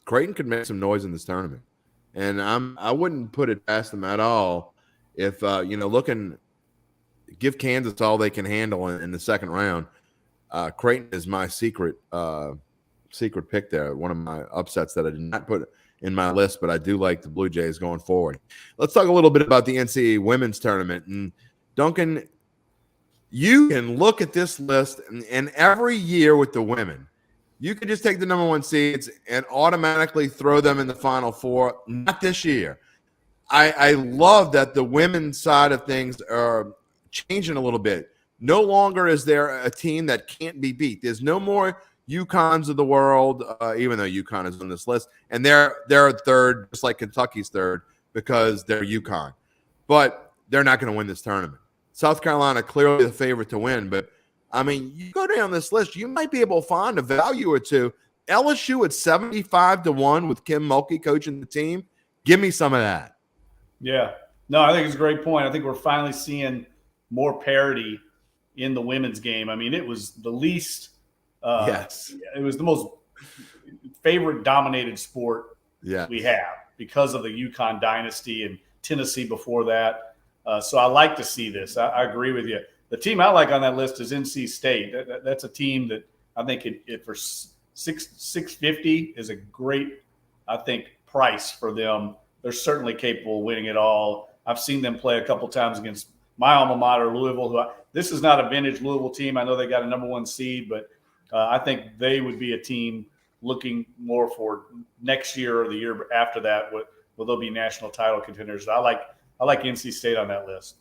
Creighton could make some noise in this tournament. And I wouldn't put it past them at all if, give Kansas all they can handle in the second round. Creighton is my secret pick there. One of my upsets that I did not put in my list, but I do like the Blue Jays going forward. Let's talk a little bit about the NCAA women's tournament. And Duncan, you can look at this list, and every year with the women, you can just take the number 1 seeds and automatically throw them in the Final Four. Not this year. I love that the women's side of things are changing a little bit. No longer is there a team that can't be beat. There's no more UConns of the world, even though UConn is on this list, and they're third, just like Kentucky's third, because they're UConn. But they're not going to win this tournament. South Carolina clearly the favorite to win, but I mean, you go down this list, you might be able to find a value or two. LSU at 75-1 with Kim Mulkey coaching the team. Give me some of that. Yeah. No, I think it's a great point. I think we're finally seeing more parity in the women's game. I mean, it was the least yes. It was the most favorite dominated sport we have because of the UConn dynasty and Tennessee before that. So I like to see this. I agree with you. The team I like on that list is NC State. That's a team that I think it for $650 is a great, I think, price for them. They're certainly capable of winning it all. I've seen them play a couple times against my alma mater, Louisville. This is not a vintage Louisville team. I know they got a #1 seed, but I think they would be a team looking more for next year or the year after that. Will they be national title contenders? I like NC State on that list.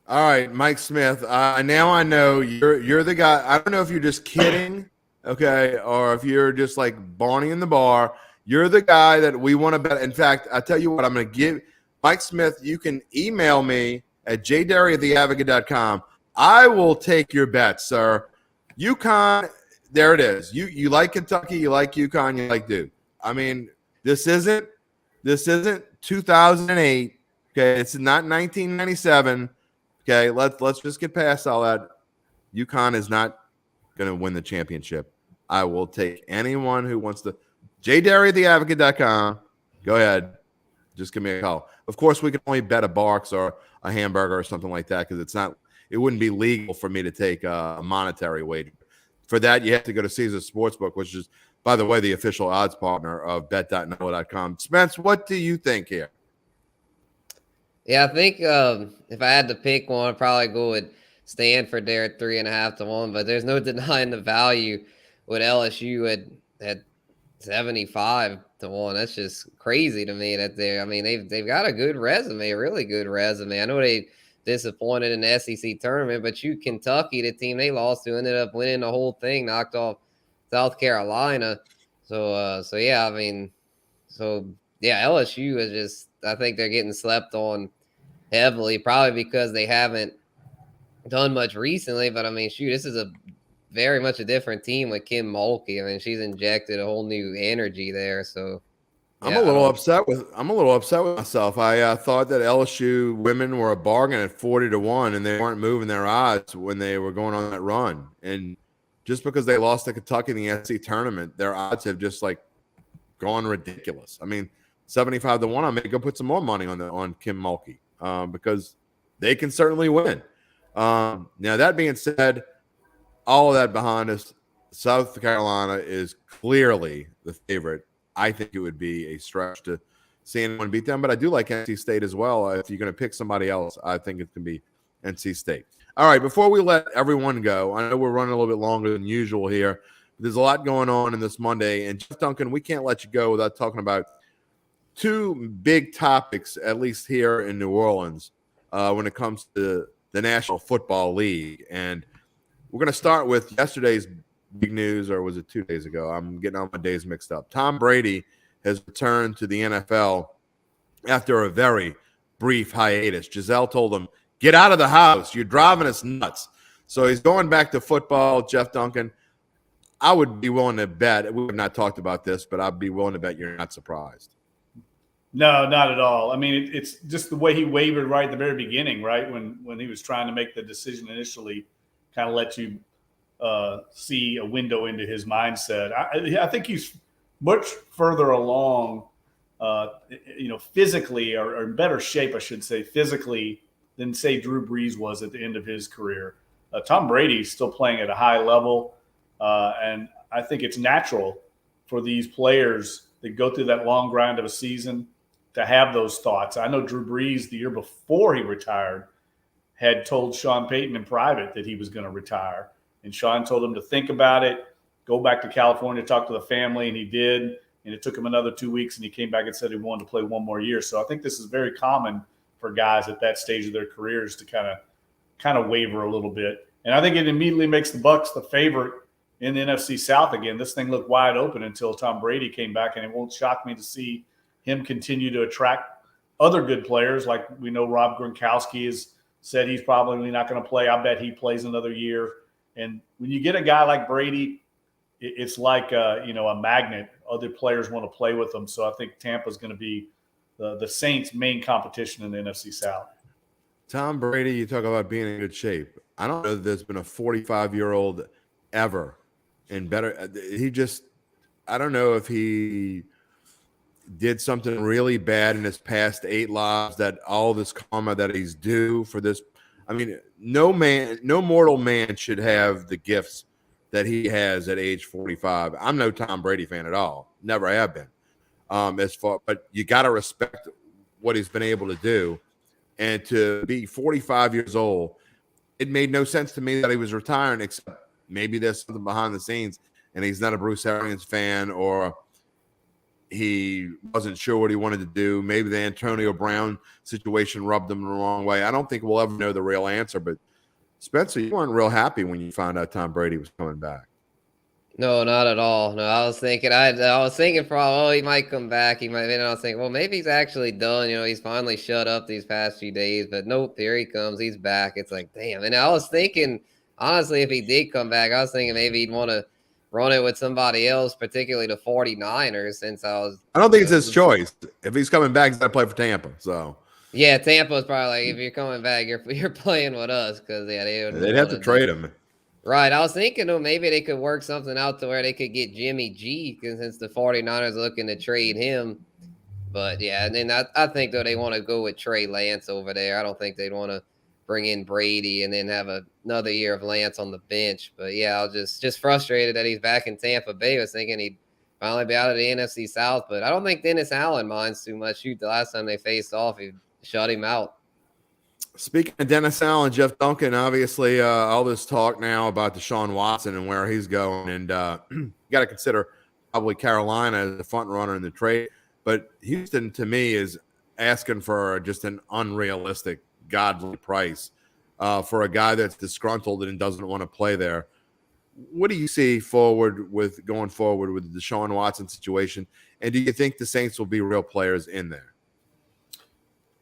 All right, Mike Smith. Now I know you're the guy. I don't know if you're just kidding, okay, or if you're just like Barney in the bar. You're the guy that we want to bet. In fact, I tell you what, I'm going to give Mike Smith. You can email me at jderry@theadvocate.com. I will take your bet, sir. UConn, there it is. You like Kentucky, you like UConn, you like Duke. I mean, this isn't 2008. Okay, it's not 1997. Okay, let's just get past all that. UConn is not going to win the championship. I will take anyone who wants to. jderry@theadvocate.com. Go ahead. Just give me a call. Of course, we can only bet a Barks or a hamburger or something like that because it wouldn't be legal for me to take a monetary wager. For that, you have to go to Caesars Sportsbook, which is, by the way, the official odds partner of bet.nola.com. Spence, what do you think here? Yeah, I think if I had to pick one, I'd probably go with Stanford there at 3.5 to 1. But there's no denying the value with LSU at 75 to 1. That's just crazy to me that they've got a good resume, a really good resume. I know they disappointed in the SEC tournament, but Kentucky, the team they lost to, ended up winning the whole thing, knocked off South Carolina. So LSU is just, I think they're getting slept on heavily, probably because they haven't done much recently. But this is a very much a different team with Kim Mulkey. I mean, she's injected a whole new energy there. So yeah, I'm a little upset with myself. I thought that LSU women were a bargain at 40 to 1, and they weren't moving their odds when they were going on that run. And just because they lost to Kentucky in the SEC tournament, their odds have just like gone ridiculous. I mean, 75 to 1. I may go put some more money on Kim Mulkey because they can certainly win. Now that being said, all of that behind us, South Carolina is clearly the favorite. I think it would be a stretch to see anyone beat them, but I do like NC State as well. If you're going to pick somebody else, I think it can be NC State. All right, before we let everyone go, I know we're running a little bit longer than usual here. There's a lot going on in this Monday, and Jeff Duncan, we can't let you go without talking about two big topics, at least here in New Orleans, when it comes to the National Football League. And we're going to start with yesterday's big news, or was it 2 days ago? I'm getting all my days mixed up. Tom Brady has returned to the NFL after a very brief hiatus. Giselle told him, "Get out of the house. You're driving us nuts." So he's going back to football. Jeff Duncan, I would be willing to bet, we have not talked about this, but I'd be willing to bet you're not surprised. No, not at all. I mean, it's just the way he wavered right at the very beginning, right? When he was trying to make the decision initially, kind of let you see a window into his mindset. I think he's much further along, physically or in better shape, I should say, physically than, say, Drew Brees was at the end of his career. Tom Brady's still playing at a high level, and I think it's natural for these players that go through that long grind of a season to have those thoughts. I know Drew Brees, the year before he retired, had told Sean Payton in private that he was going to retire. And Sean told him to think about it, go back to California, talk to the family, and he did. And it took him another 2 weeks, and he came back and said he wanted to play one more year. So I think this is very common for guys at that stage of their careers to kind of waver a little bit. And I think it immediately makes the Bucs the favorite in the NFC South again. This thing looked wide open until Tom Brady came back, and it won't shock me to see him continue to attract other good players. Like we know Rob Gronkowski has said he's probably not going to play. I bet he plays another year. And when you get a guy like Brady, it's like a magnet. Other players want to play with them. So I think Tampa's going to be the Saints' main competition in the NFC South. Tom Brady, you talk about being in good shape. I don't know that there's been a 45-year-old ever in better. I don't know if he did something really bad in his past 8 lives that all this karma that he's due for this. I mean, no mortal man should have the gifts that he has at age 45. I'm no Tom Brady fan at all. Never have been. But you got to respect what he's been able to do. And to be 45 years old, it made no sense to me that he was retiring, except maybe there's something behind the scenes and he's not a Bruce Arians fan, or he wasn't sure what he wanted to do. Maybe the Antonio Brown situation rubbed him the wrong way. I don't think we'll ever know the real answer, but Spencer, you weren't real happy when you found out Tom Brady was coming back. No, not at all. No, I was thinking, probably, oh, he might come back. He might, and I was thinking, well, maybe he's actually done. He's finally shut up these past few days, but nope, here he comes. He's back. It's like, damn. And I was thinking, honestly, if he did come back, I was thinking maybe he'd want to run it with somebody else, particularly the 49ers, I don't think it's his choice. If he's coming back, he's got to play for Tampa. So yeah, Tampa's probably like, if you're coming back, you're playing with us, because they'd have to trade him. Right. I was thinking, maybe they could work something out to where they could get Jimmy G, since the 49ers are looking to trade him. But yeah, and then I think, though, they want to go with Trey Lance over there. I don't think they'd want to bring in Brady and then have another year of Lance on the bench. But yeah, I was just frustrated that he's back in Tampa Bay. I was thinking he'd finally be out of the NFC South, but I don't think Dennis Allen minds too much. Shoot, the last time they faced off, he shut him out. Speaking of Dennis Allen, Jeff Duncan, obviously all this talk now about Deshaun Watson and where he's going, and you got to consider probably Carolina as the front runner in the trade. But Houston, to me, is asking for just an unrealistic, godly price for a guy that's disgruntled and doesn't want to play there. What do you see going forward with the Deshaun Watson situation? And do you think the Saints will be real players in there?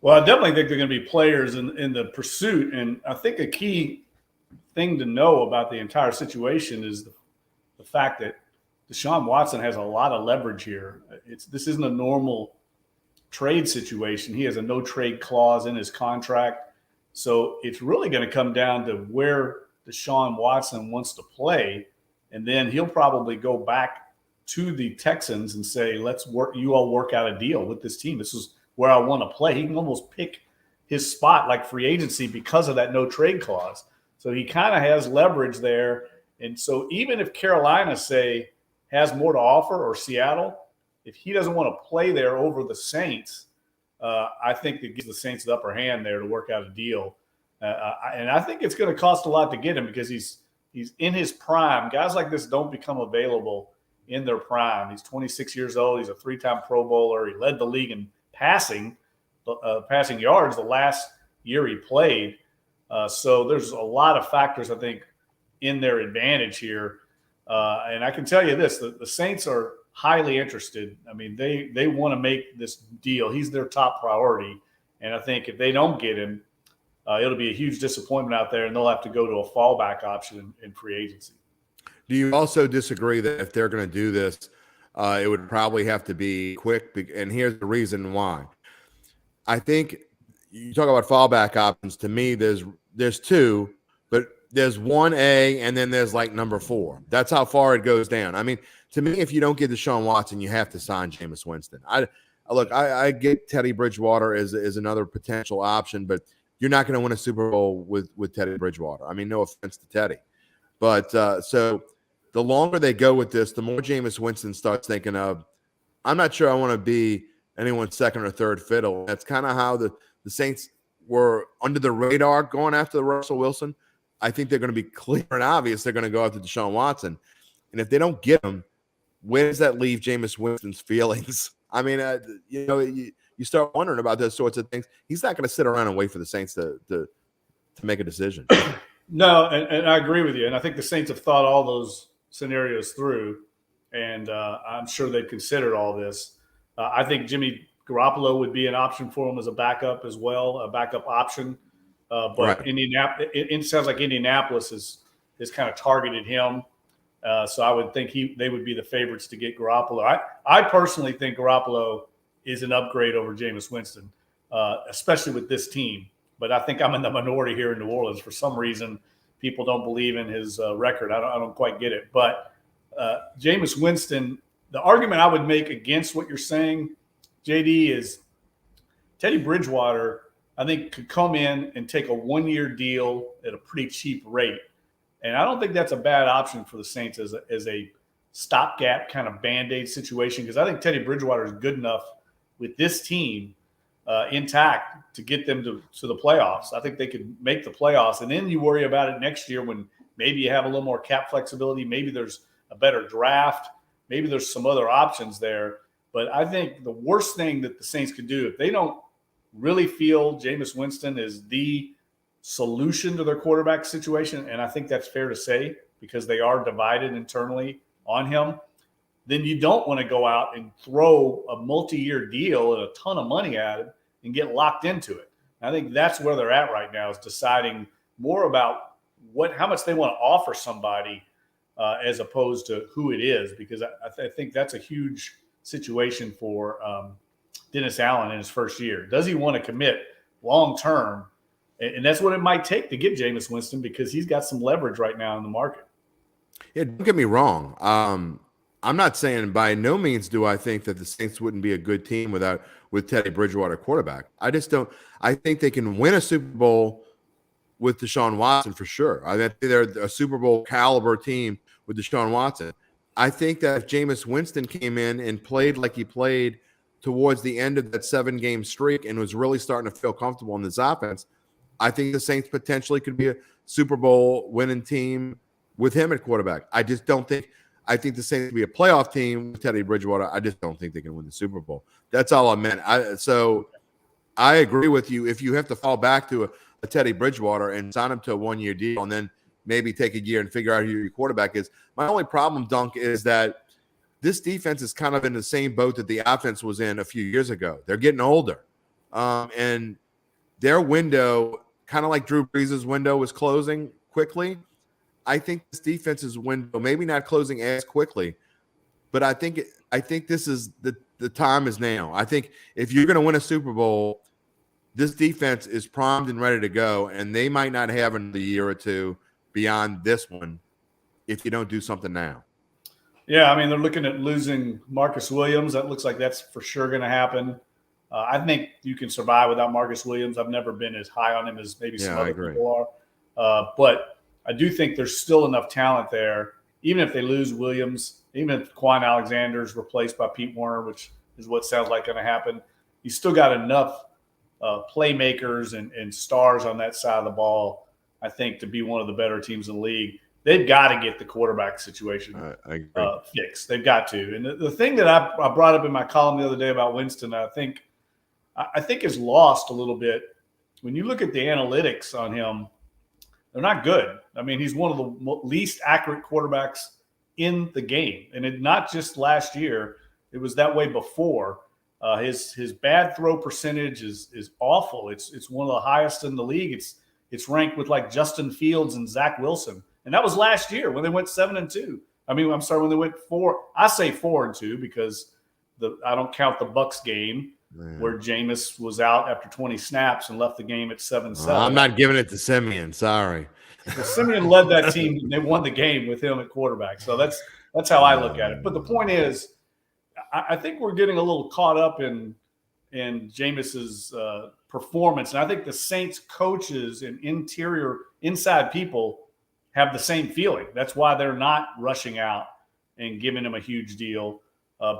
Well, I definitely think they're going to be players in the pursuit. And I think a key thing to know about the entire situation is the fact that Deshaun Watson has a lot of leverage here. This isn't a normal trade situation. He has a no trade clause in his contract. So it's really going to come down to where Deshaun Watson wants to play. And then he'll probably go back to the Texans and say, you all work out a deal with this team. This is where I want to play. He can almost pick his spot like free agency because of that no trade clause. So he kind of has leverage there. And so even if Carolina, say, has more to offer, or Seattle, if he doesn't want to play there over the Saints, I think it gives the Saints the upper hand there to work out a deal. And I think it's going to cost a lot to get him, because he's in his prime. Guys like this don't become available in their prime. He's 26 years old. He's a 3-time Pro Bowler. He led the league in passing yards the last year he played. So there's a lot of factors, I think, in their advantage here. And I can tell you this, the Saints are highly interested. I mean, they want to make this deal. He's their top priority. And I think if they don't get him, it'll be a huge disappointment out there, and they'll have to go to a fallback option in free agency. Do you also disagree that if they're going to do this, it would probably have to be quick? And here's the reason why. I think you talk about fallback options. To me, there's two, but there's 1A, and then there's like number 4. That's how far it goes down. I mean, to me, if you don't get Deshaun Watson, you have to sign Jameis Winston. I get Teddy Bridgewater as another potential option, but you're not going to win a Super Bowl with Teddy Bridgewater. I mean, no offense to Teddy. But so the longer they go with this, the more Jameis Winston starts thinking of, I'm not sure I want to be anyone's second or third fiddle. That's kind of how the Saints were under the radar going after the Russell Wilson. I think they're going to be clear and obvious they're going to go after Deshaun Watson. And if they don't get him, where does that leave Jameis Winston's feelings? I mean, you start wondering about those sorts of things. He's not going to sit around and wait for the Saints to make a decision. No, and I agree with you. And I think the Saints have thought all those scenarios through, and I'm sure they've considered all this. I think Jimmy Garoppolo would be an option for him as a backup as well, a backup option. But right. Indianapolis, it sounds like Indianapolis has kind of targeted him. So I would think they would be the favorites to get Garoppolo. I personally think Garoppolo is an upgrade over Jameis Winston, especially with this team. But I think I'm in the minority here in New Orleans. For some reason, people don't believe in his record. I don't quite get it. But Jameis Winston, the argument I would make against what you're saying, JD, is Teddy Bridgewater, I think, could come in and take a 1-year deal at a pretty cheap rate. And I don't think that's a bad option for the Saints as a stopgap kind of Band-Aid situation, because I think Teddy Bridgewater is good enough with this team intact to get them to the playoffs. I think they could make the playoffs. And then you worry about it next year when maybe you have a little more cap flexibility. Maybe there's a better draft. Maybe there's some other options there. But I think the worst thing that the Saints could do, if they don't really feel Jameis Winston is the solution to their quarterback situation, and I think that's fair to say because they are divided internally on him, then you don't want to go out and throw a multi-year deal and a ton of money at him and get locked into it. I think that's where they're at right now, is deciding more about how much they want to offer somebody as opposed to who it is, because I think that's a huge situation for Dennis Allen in his first year. Does he want to commit long-term? And that's what it might take to get Jameis Winston, because he's got some leverage right now in the market. Yeah, don't get me wrong. I'm not saying, by no means do I think that the Saints wouldn't be a good team with Teddy Bridgewater quarterback. I just don't. I think they can win a Super Bowl with Deshaun Watson for sure. I think they're a Super Bowl caliber team with Deshaun Watson. I think that if Jameis Winston came in and played like he played towards the end of that 7-game streak and was really starting to feel comfortable in this offense, I think the Saints potentially could be a Super Bowl winning team with him at quarterback. I just don't think. I think the Saints could be a playoff team with Teddy Bridgewater. I just don't think they can win the Super Bowl. That's all I meant. So I agree with you. If you have to fall back to a Teddy Bridgewater and sign him to a 1-year deal and then maybe take a year and figure out who your quarterback is. My only problem, Dunk, is that this defense is kind of in the same boat that the offense was in a few years ago. They're getting older. And their window, kind of like Drew Brees' window, was closing quickly. I think this defense's window, maybe not closing as quickly, but I think this is the time is now. I think if you're going to win a Super Bowl, this defense is primed and ready to go, and they might not have another year or two beyond this one if you don't do something now. Yeah, I mean, they're looking at losing Marcus Williams. That looks like that's for sure going to happen. I think you can survive without Marcus Williams. I've never been as high on him as maybe some other people are. But I do think there's still enough talent there, even if they lose Williams, even if Quan Alexander is replaced by Pete Werner, which is what sounds like going to happen. You still got enough playmakers and stars on that side of the ball, I think, to be one of the better teams in the league. They've got to get the quarterback situation fixed. They've got to. And the thing that I brought up in my column the other day about Winston, I think is lost a little bit. When you look at the analytics on him, they're not good. I mean, he's one of the least accurate quarterbacks in the game. And it not just last year. It was that way before. His bad throw percentage is awful. It's one of the highest in the league. It's ranked with like Justin Fields and Zach Wilson. And that was last year when they went 7-2. I mean, I'm sorry, when they went 4. I say 4-2 because I don't count the Bucks game where Jameis was out after 20 snaps and left the game at 7-7. I'm not giving it to Simeon. Sorry. Well, Simeon led that team. And they won the game with him at quarterback. So that's how I look at it. But the point is, I think we're getting a little caught up in Jameis's performance. And I think the Saints coaches and inside people have the same feeling. That's why they're not rushing out and giving him a huge deal,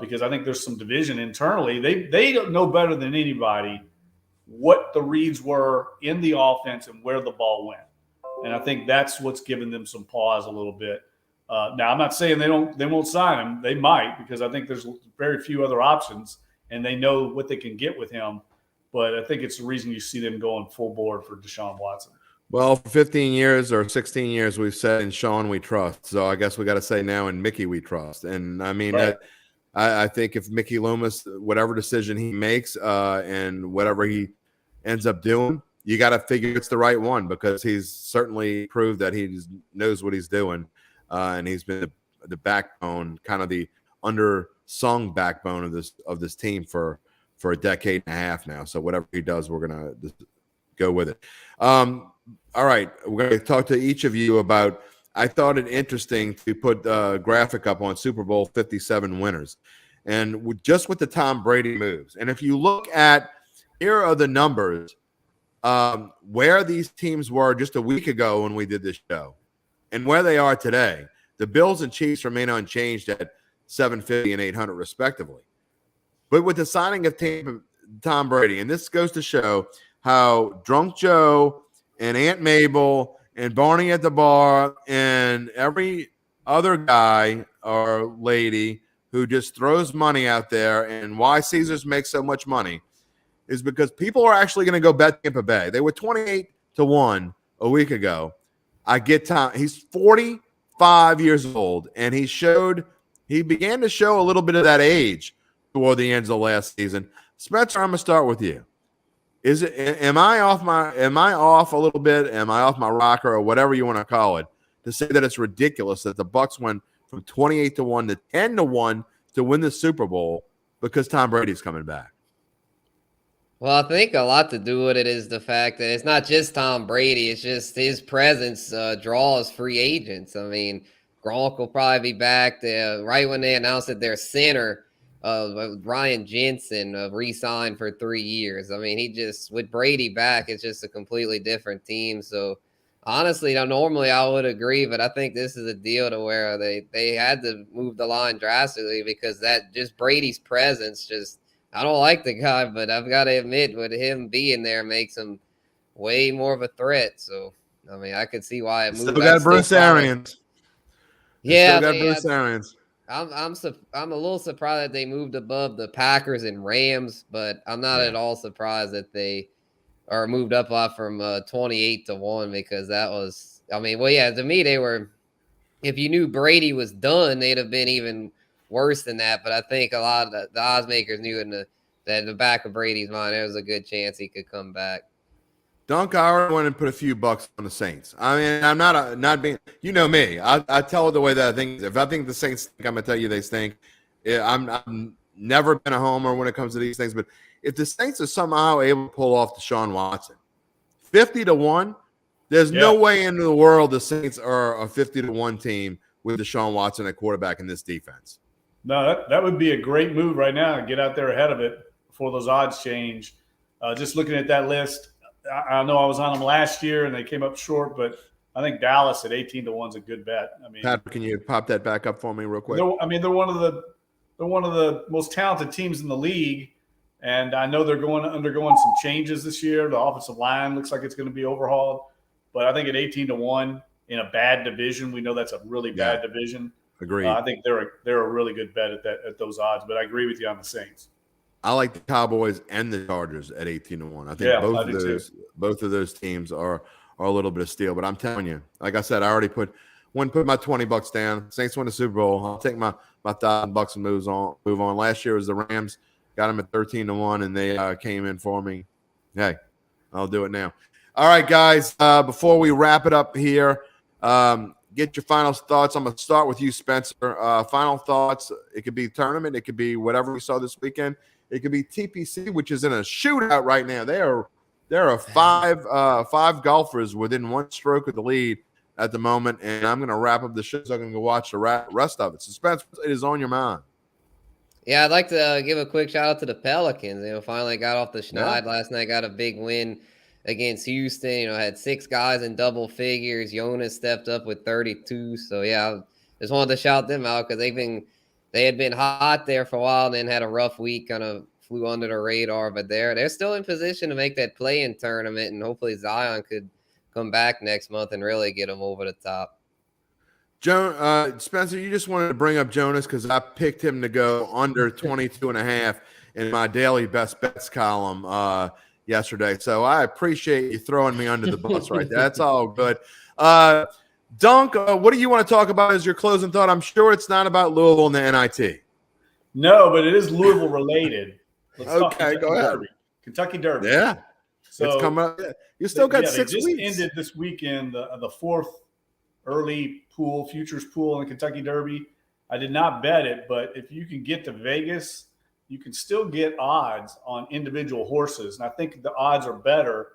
because I think there's some division internally. They don't know better than anybody what the reads were in the offense and where the ball went. And I think that's what's given them some pause a little bit. Now, I'm not saying they won't sign him. They might, because I think there's very few other options, and they know what they can get with him. But I think it's the reason you see them going full board for Deshaun Watson. Well, for 15 years or 16 years, we've said in Sean we trust. So I guess we got to say now in Mickey we trust. And I mean, right. I think if Mickey Loomis, whatever decision he makes and whatever he ends up doing, you got to figure it's the right one, because he's certainly proved that he knows what he's doing. And he's been the backbone, kind of the undersung backbone of this team for a decade and a half now. So whatever he does, we're going to go with it. All right, we're going to talk to each of you about, I thought it interesting to put a graphic up on Super Bowl 57 winners. And just with the Tom Brady moves. And if you look at, here are the numbers, where these teams were just a week ago when we did this show and where they are today. The Bills and Chiefs remain unchanged at 750 and 800 respectively. But with the signing of Tom Brady, and this goes to show how Drunk Joe and Aunt Mabel and Barney at the bar and every other guy or lady who just throws money out there, and why Caesars makes so much money is because people are actually going to go bet Tampa Bay. They were 28-1 a week ago. I get Tom. He's 45 years old, and he began to show a little bit of that age toward the ends of last season. Spencer, I'm going to start with you. Am I off a little bit? Am I off my rocker or whatever you want to call it to say that it's ridiculous that the Bucs went from 28-1 to 10-1 to win the Super Bowl because Tom Brady's coming back? Well, I think a lot to do with it is the fact that it's not just Tom Brady. It's just his presence draws free agents. I mean, Gronk will probably be back there right when they announced that their center, Ryan Jensen, re-signed for 3 years. I mean, with Brady back, it's just a completely different team. So, honestly, normally I would agree, but I think this is a deal to where they had to move the line drastically because that just Brady's presence just – I don't like the guy, but I've got to admit, with him being there makes him way more of a threat. So, I mean, I could see why it moved. Still got Bruce Arians. Yeah, still got Bruce Arians. I'm a little surprised that they moved above the Packers and Rams, but I'm not at all surprised that they are moved up off from 28-1 because that was. I mean, well, yeah, to me they were. If you knew Brady was done, they'd have been even worse than that, but I think a lot of the odds makers knew that in the back of Brady's mind there was a good chance he could come back. Dunk, I already want to put a few bucks on the Saints. I mean, I'm not being, you know me. I tell it the way that I think. If I think the Saints stink, I'm gonna tell you they stink. I'm never been a homer when it comes to these things, but if the Saints are somehow able to pull off Deshaun Watson, 50-1, there's no way in the world the Saints are a 50-1 team with Deshaun Watson at quarterback in this defense. No, that would be a great move right now to get out there ahead of it before those odds change. Just looking at that list, I know I was on them last year and they came up short, but I think Dallas at 18-1 is a good bet. I mean, Patrick, can you pop that back up for me real quick? They're one of the most talented teams in the league, and I know they're undergoing some changes this year. The offensive line looks like it's going to be overhauled, but I think at 18-1 in a bad division, we know that's a really bad division. Agreed. I think they're a really good bet at those odds, but I agree with you on the Saints. I like the Cowboys and the Chargers at 18-1. I think both of those teams are a little bit of steal. But I'm telling you, like I said, I already put my $20 down. Saints win the Super Bowl. I'll take my $1,000 and move on. Last year was the Rams, got them at 13-1, and they came in for me. Hey, I'll do it now. All right, guys. Before we wrap it up here. Get your final thoughts. I'm going to start with you, Spencer. Final thoughts. It could be tournament. It could be whatever we saw this weekend. It could be TPC, which is in a shootout right now. There are five golfers within one stroke of the lead at the moment, and I'm going to wrap up the show so I can go watch the rest of it. So, Spencer, it is on your mind. Yeah, I'd like to give a quick shout out to the Pelicans. Finally got off the schneid last night. Got a big win against Houston. Had 6 guys in double figures. Jonas stepped up with 32. So I just wanted to shout them out because they had been hot there for a while and then had a rough week, kind of flew under the radar. But they're still in position to make that play-in tournament, and hopefully Zion could come back next month and really get them over the top. Spencer, you just wanted to bring up Jonas because I picked him to go under 22.5 in my daily best bets column yesterday. So I appreciate you throwing me under the bus right there. That's all good. Dunk, what do you want to talk about as your closing thought? I'm sure it's not about Louisville and the NIT. No, but it is Louisville related. Okay, go ahead. Kentucky Derby. Yeah. So it's coming up. You still got 6 they just weeks. Ended this weekend the 4th early futures pool in the Kentucky Derby. I did not bet it, but if you can get to Vegas, you can still get odds on individual horses. And I think the odds are better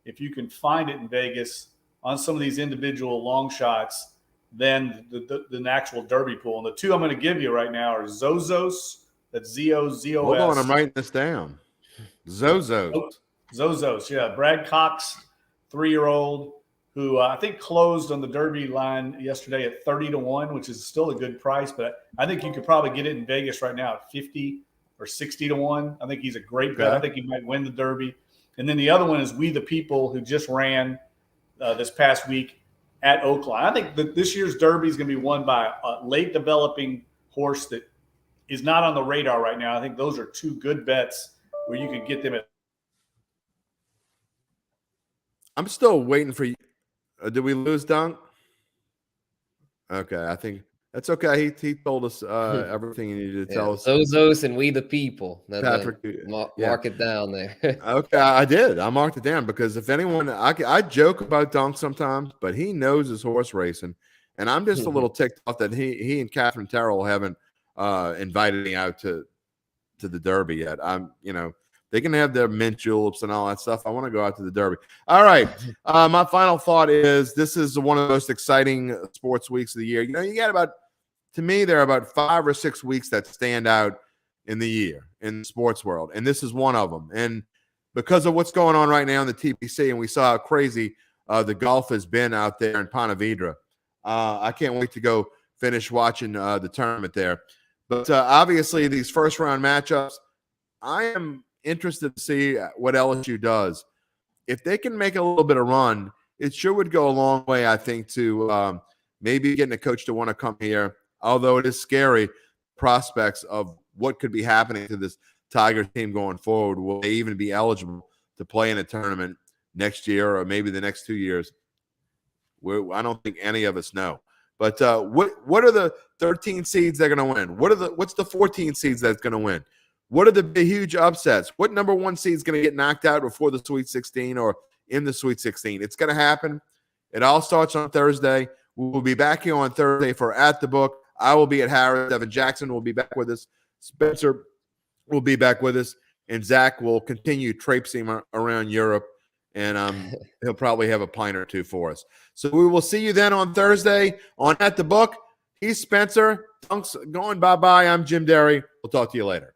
if you can find it in Vegas on some of these individual long shots than the actual Derby pool. And the 2 I'm going to give you right now are Zozos. That's Z-O-Z-O-S. Hold on, I'm writing this down. Zozos. Zozos, yeah. Brad Cox, 3-year-old, who I think closed on the Derby line yesterday at 30-1, which is still a good price. But I think you could probably get it in Vegas right now at 50 or 60-1. I think he's a great bet. I think he might win the Derby. And then the other one is We the People, who just ran this past week at Oakland. I think that this year's Derby is going to be won by a late developing horse that is not on the radar right now. I think those are two good bets where you could get them at. I'm still waiting for you. Did we lose Dunk? Okay, I think that's okay. He told us everything he needed to tell us. Zozos and We the People. Patrick, mark it down there. Okay, I did. I marked it down because if anyone, I joke about Dunk sometimes, but he knows his horse racing, and I'm just a little ticked off that he and Catherine Terrell haven't invited me out to the Derby yet. They can have their mint juleps and all that stuff. I want to go out to the Derby. All right. My final thought is this is one of the most exciting sports weeks of the year. You got to me, there are about 5 or 6 weeks that stand out in the year in the sports world. And this is one of them. And because of what's going on right now in the TPC, and we saw how crazy the golf has been out there in Ponte Vedra, I can't wait to go finish watching the tournament there. But obviously, these first-round matchups, I am interested to see what LSU does. If they can make a little bit of run, it sure would go a long way, I think, to maybe getting a coach to want to come here, although it is scary prospects of what could be happening to this Tiger team going forward. Will they even be eligible to play in a tournament next year or maybe the next 2 years? I don't think any of us know. But what are the 13 seeds that are going to win? What's the 14 seeds that's going to win? What are the huge upsets? What number 1 seed is going to get knocked out before the Sweet 16 or in the Sweet 16? It's going to happen. It all starts on Thursday. We will be back here on Thursday for At the Book. I will be at Harris. Evan Jackson will be back with us. Spencer will be back with us. And Zach will continue traipsing around Europe. And he'll probably have a pint or two for us. So we will see you then on Thursday on At the Book. He's Spencer. Thanks. Going bye-bye. I'm Jim Derry. We'll talk to you later.